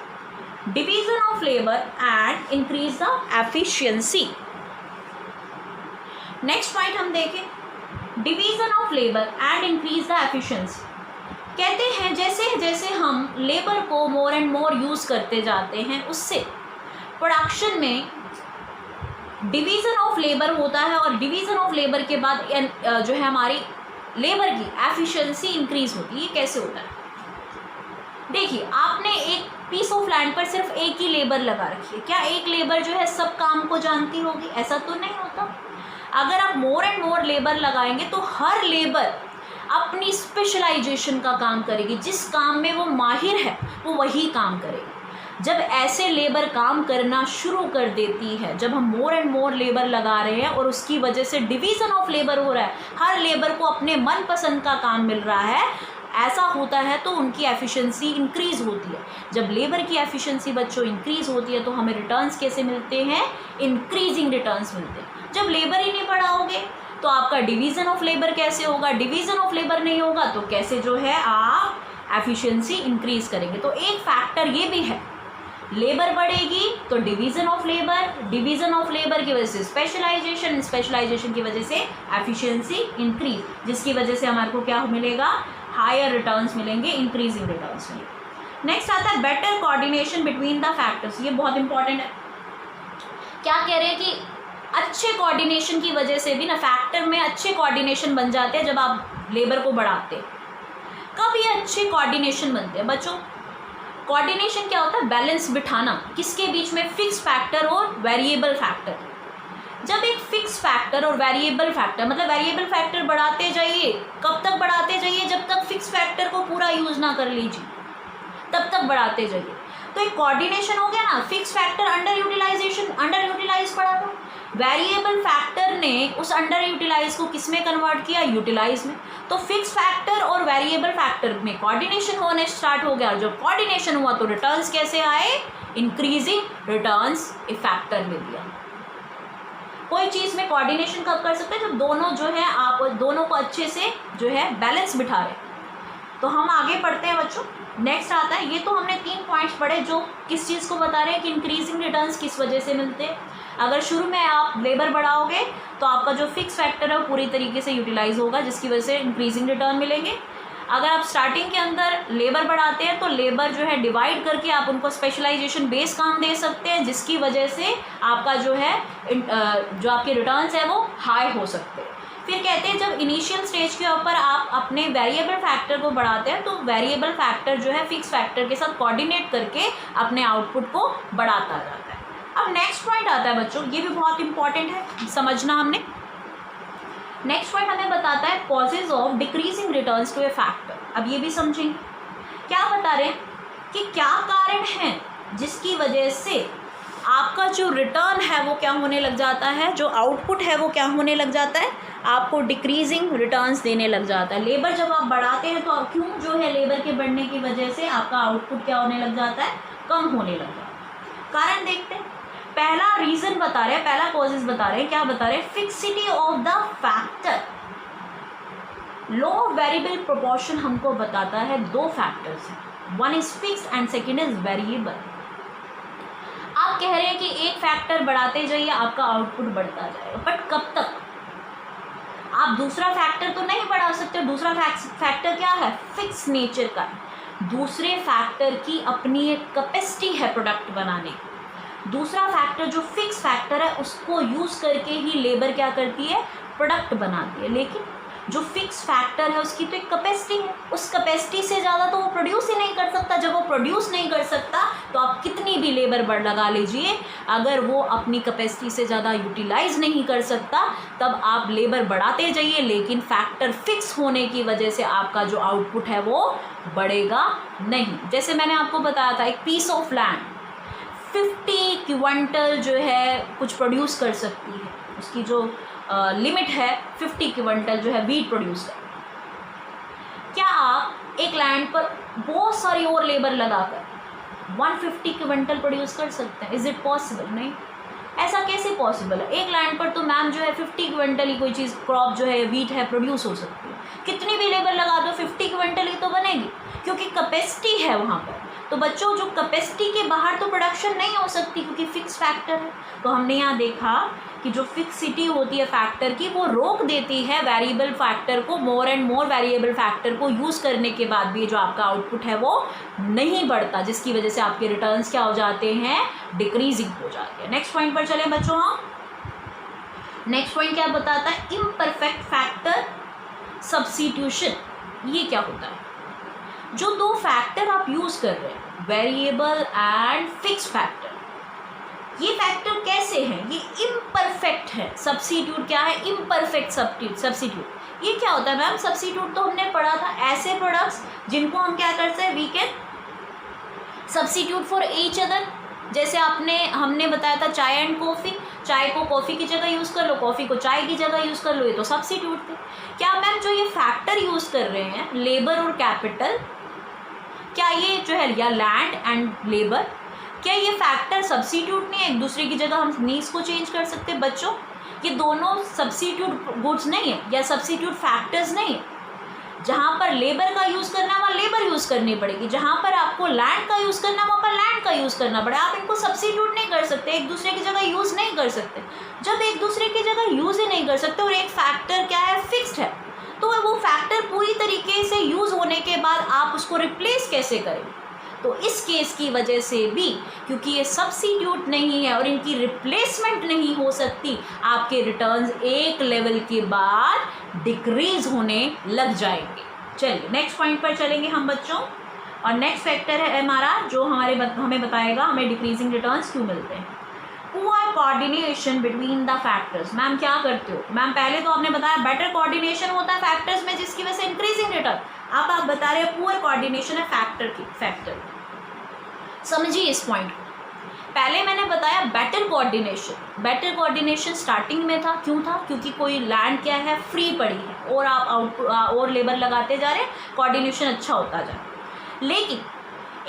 division of labour and increase the efficiency. Next point हम देखें, division of labour and increase the efficiency. कहते हैं जैसे जैसे हम लेबर को मोर एंड मोर यूज़ करते जाते हैं, उससे प्रोडक्शन में डिवीज़न ऑफ लेबर होता है, और डिवीज़न ऑफ लेबर के बाद जो है हमारी लेबर की एफिशिएंसी इंक्रीज़ होती है। ये कैसे होता है? देखिए, आपने एक पीस ऑफ लैंड पर सिर्फ एक ही लेबर लगा रखी है, क्या एक लेबर जो है सब काम को जानती होगी? ऐसा तो नहीं होता। अगर आप मोर एंड मोर लेबर लगाएंगे तो हर लेबर अपनी स्पेशलाइजेशन का काम करेगी, जिस काम में वो माहिर है वो वही काम करेगी। जब ऐसे लेबर काम करना शुरू कर देती है, जब हम मोर एंड मोर लेबर लगा रहे हैं और उसकी वजह से डिवीज़न ऑफ लेबर हो रहा है, हर लेबर को अपने मनपसंद का काम मिल रहा है, ऐसा होता है तो उनकी एफिशिएंसी इंक्रीज़ होती है। जब लेबर की एफिशिएंसी बच्चों इंक्रीज़ होती है तो हमें रिटर्न्स कैसे मिलते हैं? इंक्रीजिंग रिटर्न्स मिलते हैं। जब लेबर ही नहीं बढ़ाओगे तो आपका डिवीज़न ऑफ लेबर कैसे होगा? डिवीज़न ऑफ लेबर नहीं होगा तो कैसे जो है आप एफिशिएंसी इंक्रीज़ करेंगे? तो एक फैक्टर ये भी है, लेबर बढ़ेगी तो division of labour, division of labour की वजह से स्पेशलाइजेशन, स्पेशलाइजेशन की वजह से एफिशिएंसी इंक्रीज, जिसकी वजह से हमारे को क्या मिलेगा? हायर रिटर्न्स मिलेंगे, इंक्रीजिंग रिटर्न्स मिलेंगे। नेक्स्ट आता है better coordination between the factors. ये बहुत इंपॉर्टेंट है। क्या कह रहे हैं कि अच्छे कोऑर्डिनेशन की वजह से भी ना फैक्टर में अच्छे कोऑर्डिनेशन बन जाते हैं जब आप लेबर को बढ़ाते हैं। कब ये अच्छे कोऑर्डिनेशन बनते हैं बच्चों? कोऑर्डिनेशन क्या होता है? बैलेंस बिठाना, किसके बीच में? फिक्स फैक्टर और वेरिएबल फैक्टर। जब एक फिक्स फैक्टर और वेरिएबल फैक्टर, मतलब वेरिएबल फैक्टर बढ़ाते जाइए, कब तक बढ़ाते जाइए? जब तक फिक्स फैक्टर को पूरा यूज़ ना कर लीजिए, तब तक बढ़ाते जाइए। तो एक कोऑर्डिनेशन हो गया ना, फिक्स फैक्टर अंडर यूटिलाइज पड़ा था, वेरिएबल फैक्टर ने उस अंडर यूटिलाइज को किस में कन्वर्ट किया? यूटिलाइज में। तो फिक्स फैक्टर और वेरिएबल फैक्टर में कोऑर्डिनेशन होने स्टार्ट हो गया। जब कोऑर्डिनेशन हुआ तो रिटर्न्स कैसे आए? इंक्रीजिंग रिटर्न्स एक फैक्टर में दिया। कोई चीज़ में कोऑर्डिनेशन कब कर सकते हैं? जब दोनों जो है आप दोनों को अच्छे से जो है बैलेंस बिठा रहे। तो हम आगे पढ़ते हैं बच्चों। नेक्स्ट आता है, ये तो हमने 3 पॉइंट्स पढ़े जो किस चीज़ को बता रहे हैं कि इंक्रीजिंग रिटर्न्स किस वजह से मिलते हैं। अगर शुरू में आप लेबर बढ़ाओगे तो आपका जो फिक्स फैक्टर है वो पूरी तरीके से यूटिलाइज होगा, जिसकी वजह से इंक्रीजिंग रिटर्न मिलेंगे। अगर आप स्टार्टिंग के अंदर लेबर बढ़ाते हैं तो लेबर जो है डिवाइड करके आप उनको स्पेशलाइजेशन बेस काम दे सकते हैं, जिसकी वजह से आपका जो है जो आपके रिटर्न्स है वो हाई हो सकते हैं। फिर कहते हैं जब इनिशियल स्टेज के ऊपर आप अपने वेरिएबल फैक्टर को बढ़ाते हैं तो वेरिएबल फैक्टर जो है फिक्स फैक्टर के साथ कोऑर्डिनेट करके अपने आउटपुट को बढ़ाता जाता है। अब नेक्स्ट पॉइंट आता है बच्चों, ये भी बहुत इंपॉर्टेंट है समझना हमने। नेक्स्ट पॉइंट हमें बताता है causes of decreasing returns to a factor. अब ये भी समझेंगे, क्या बता रहे हैं कि क्या कारण है जिसकी वजह से आपका जो रिटर्न है वो क्या होने लग जाता है, जो आउटपुट है वो क्या होने लग जाता है, आपको डिक्रीजिंग रिटर्न्स देने लग जाता है। लेबर जब आप बढ़ाते हैं तो क्यों जो है लेबर के बढ़ने की वजह से आपका आउटपुट क्या होने लग जाता है? कम होने लग जाता है। कारण देखते हैं। पहला रीज़न बता रहे हैं, पहला कॉजेज बता रहे हैं, क्या बता रहे हैं? Fixity of the factor. Law of variable proportion हमको बताता है 2 फैक्टर्स हैं, one is fix and second is variable. आप कह रहे हैं कि एक फैक्टर बढ़ाते जाइए आपका आउटपुट बढ़ता जाएगा, बट कब तक? आप दूसरा फैक्टर तो नहीं बढ़ा सकते। दूसरा फैक्टर क्या है? फिक्स नेचर का। दूसरे फैक्टर की अपनी एक कैपेसिटी है प्रोडक्ट बनाने की। दूसरा फैक्टर जो फिक्स फैक्टर है उसको यूज़ करके ही लेबर क्या करती है? प्रोडक्ट बनाती है। लेकिन जो फिक्स फैक्टर है उसकी तो एक कैपेसिटी है, उस कैपेसिटी से ज़्यादा तो वो प्रोड्यूस ही नहीं कर सकता। जब वो प्रोड्यूस नहीं कर सकता तो आप कितनी भी लेबर बढ़ लगा लीजिए, अगर वो अपनी कैपेसिटी से ज़्यादा यूटिलाइज नहीं कर सकता तब आप लेबर बढ़ाते जाइए, लेकिन फैक्टर फिक्स होने की वजह से आपका जो आउटपुट है वो बढ़ेगा नहीं। जैसे मैंने आपको बताया था, एक पीस ऑफ लैंड 50 क्विंटल जो है कुछ प्रोड्यूस कर सकती है, उसकी जो लिमिट है 50 क्विंटल जो है वीट प्रोड्यूस कर। क्या आप एक लैंड पर बहुत सारी और लेबर लगाकर 150 क्विंटल प्रोड्यूस कर सकते हैं? Is it possible? नहीं। ऐसा कैसे पॉसिबल है? एक लैंड पर तो मैम जो है 50 क्विंटल ही कोई चीज़ क्रॉप जो है वीट है प्रोड्यूस हो सकती है। कितनी भी लेबर लगा दो 50 क्विंटल ही तो बनेगी, क्योंकि कैपेसिटी है वहाँ पर। तो बच्चों जो कैपेसिटी के बाहर तो प्रोडक्शन नहीं हो सकती क्योंकि फिक्स फैक्टर है। तो हमने यहाँ देखा कि जो फिक्सिटी होती है फैक्टर की वो रोक देती है वेरिएबल फैक्टर को, मोर एंड मोर वेरिएबल फैक्टर को यूज़ करने के बाद भी जो आपका आउटपुट है वो नहीं बढ़ता, जिसकी वजह से आपके रिटर्न्स क्या हो जाते हैं? डिक्रीजिंग हो जाते हैं। नेक्स्ट पॉइंट पर चलें बच्चों। हम नेक्स्ट पॉइंट क्या बताता है? Imperfect factor substitution. ये क्या होता है? जो 2 फैक्टर आप यूज़ कर रहे हैं, वेरिएबल एंड फिक्स फैक्टर, ये फैक्टर कैसे हैं? ये इम्परफेक्ट है। सब्स्टिट्यूट क्या है? Imperfect substitute. ये क्या होता है मैम? सब्स्टिट्यूट तो हमने पढ़ा था ऐसे प्रोडक्ट्स जिनको हम क्या करते हैं? We can substitute for each other, जैसे हमने बताया था चाय एंड कॉफ़ी, चाय को कॉफ़ी की जगह यूज़ कर लो, कॉफ़ी को चाय की जगह यूज़ कर लो, ये तो सब्स्टिट्यूट थे। क्या मैम जो ये फैक्टर यूज़ कर रहे हैं लेबर और कैपिटल, क्या ये जो है या लैंड एंड लेबर, क्या ये फैक्टर सब्स्टिट्यूट नहीं है? एक दूसरे की जगह हम नीड्स को चेंज कर सकते हैं बच्चों। ये दोनों सब्स्टिट्यूट गुड्स नहीं है या सब्स्टिट्यूट फैक्टर्स नहीं है। जहाँ पर लेबर का यूज़ करना है वहाँ लेबर यूज़ करनी पड़ेगी, जहाँ पर आपको लैंड का यूज़ करना है वहाँ पर लैंड का यूज़ करना पड़ेगा। आप इनको सब्स्टिट्यूट नहीं कर सकते, एक दूसरे की जगह यूज़ नहीं कर सकते। जब एक दूसरे की जगह यूज़ ही नहीं कर सकते और एक फैक्टर क्या है फिक्स्ड है, तो वो फैक्टर पूरी तरीके से यूज़ होने के बाद आप उसको रिप्लेस कैसे करें? तो इस केस की वजह से भी, क्योंकि ये सब्स्टिट्यूट नहीं है और इनकी रिप्लेसमेंट नहीं हो सकती, आपके रिटर्न्स एक लेवल के बाद डिक्रीज होने लग जाएंगे। चलिए नेक्स्ट पॉइंट पर चलेंगे हम बच्चों, और नेक्स्ट फैक्टर है हमारा जो हमें बताएगा हमें डिक्रीजिंग रिटर्न्स क्यों मिलते हैं। Poor coordination between the factors. Ma'am क्या करते हो? मैम पहले तो आपने बताया बेटर कोऑर्डिनेशन होता है फैक्टर्स में जिसकी वजह से इंक्रीजिंग रिटर्न, अब आप बता रहे हैं पुअर कोऑर्डिनेशन है फैक्टर। समझिए इस पॉइंट को। पहले मैंने बताया बेटर कोऑर्डिनेशन स्टार्टिंग में था, क्यों था? क्योंकि कोई लैंड क्या है फ्री पड़ी है और आप और लेबर लगाते जा रहे हैं, कोऑर्डिनेशन अच्छा होता जा रहा है। लेकिन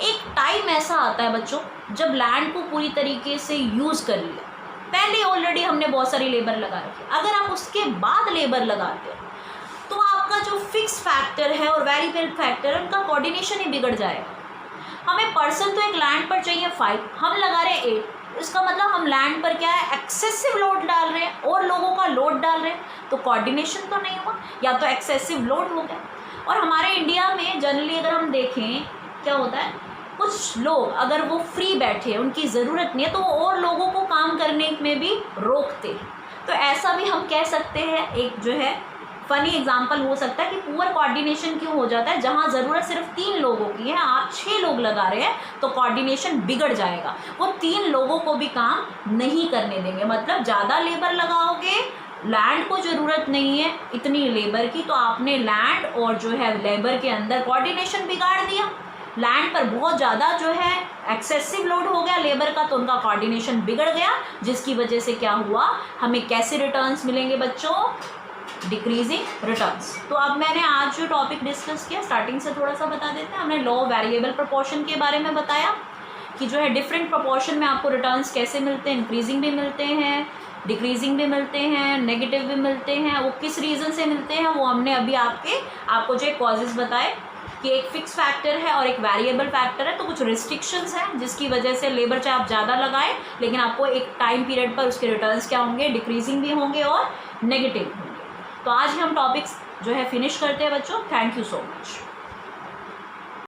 एक टाइम ऐसा आता है बच्चों जब लैंड को पूरी तरीके से यूज़ कर लिया, पहले ऑलरेडी हमने बहुत सारी लेबर लगा रखी, अगर आप उसके बाद लेबर लगाते हैं तो आपका जो फिक्स फैक्टर है और वेरिएबल फैक्टर है उनका कोऑर्डिनेशन ही बिगड़ जाएगा। हमें पर्सन तो एक लैंड पर चाहिए 5, हम लगा रहे हैं 8, इसका मतलब हम लैंड पर क्या है एक्सेसिव लोड डाल रहे हैं और लोगों का लोड डाल रहे हैं, तो कोऑर्डिनेशन तो नहीं हुआ, या तो एक्सेसिव लोड हो गया। और हमारे इंडिया में जनरली अगर हम देखें क्या होता है, कुछ लोग अगर वो फ्री बैठे हैं उनकी ज़रूरत नहीं है तो वो और लोगों को काम करने में भी रोकते हैं। तो ऐसा भी हम कह सकते हैं, एक जो है फनी एग्जाम्पल हो सकता है कि पुअर कोऑर्डिनेशन क्यों हो जाता है, जहाँ ज़रूरत सिर्फ 3 लोगों की है, आप 6 लोग लगा रहे हैं तो कोऑर्डिनेशन बिगड़ जाएगा, वो 3 लोगों को भी काम नहीं करने देंगे। मतलब ज़्यादा लेबर लगाओगे, लैंड को ज़रूरत नहीं है इतनी लेबर की, तो आपने लैंड और जो है लेबर के अंदर कोऑर्डिनेशन बिगाड़ दिया। लैंड पर बहुत ज़्यादा जो है एक्सेसिव लोड हो गया लेबर का, तो उनका कोऑर्डिनेशन बिगड़ गया, जिसकी वजह से क्या हुआ, हमें कैसे रिटर्न्स मिलेंगे बच्चों? Decreasing returns. तो अब मैंने आज जो टॉपिक डिस्कस किया स्टार्टिंग से थोड़ा सा बता देते हैं। हमने लॉ वेरिएबल प्रोपोर्शन के बारे में बताया कि जो है डिफरेंट प्रोपोर्शन में आपको रिटर्न्स कैसे मिलते हैं, इंक्रीजिंग भी मिलते हैं, डिक्रीजिंग भी मिलते हैं, नेगेटिव भी मिलते हैं। वो किस रीज़न से मिलते हैं वो हमने अभी आपको जो कॉजेज़ बताए कि एक फिक्स फैक्टर है और एक वेरिएबल फैक्टर है, तो कुछ रिस्ट्रिक्शंस हैं जिसकी वजह से लेबर चाहे आप ज़्यादा लगाएं लेकिन आपको एक टाइम पीरियड पर उसके रिटर्न्स क्या होंगे, डिक्रीजिंग भी होंगे और नेगेटिव होंगे। तो आज हम टॉपिक्स जो है फिनिश करते हैं बच्चों। Thank you so much.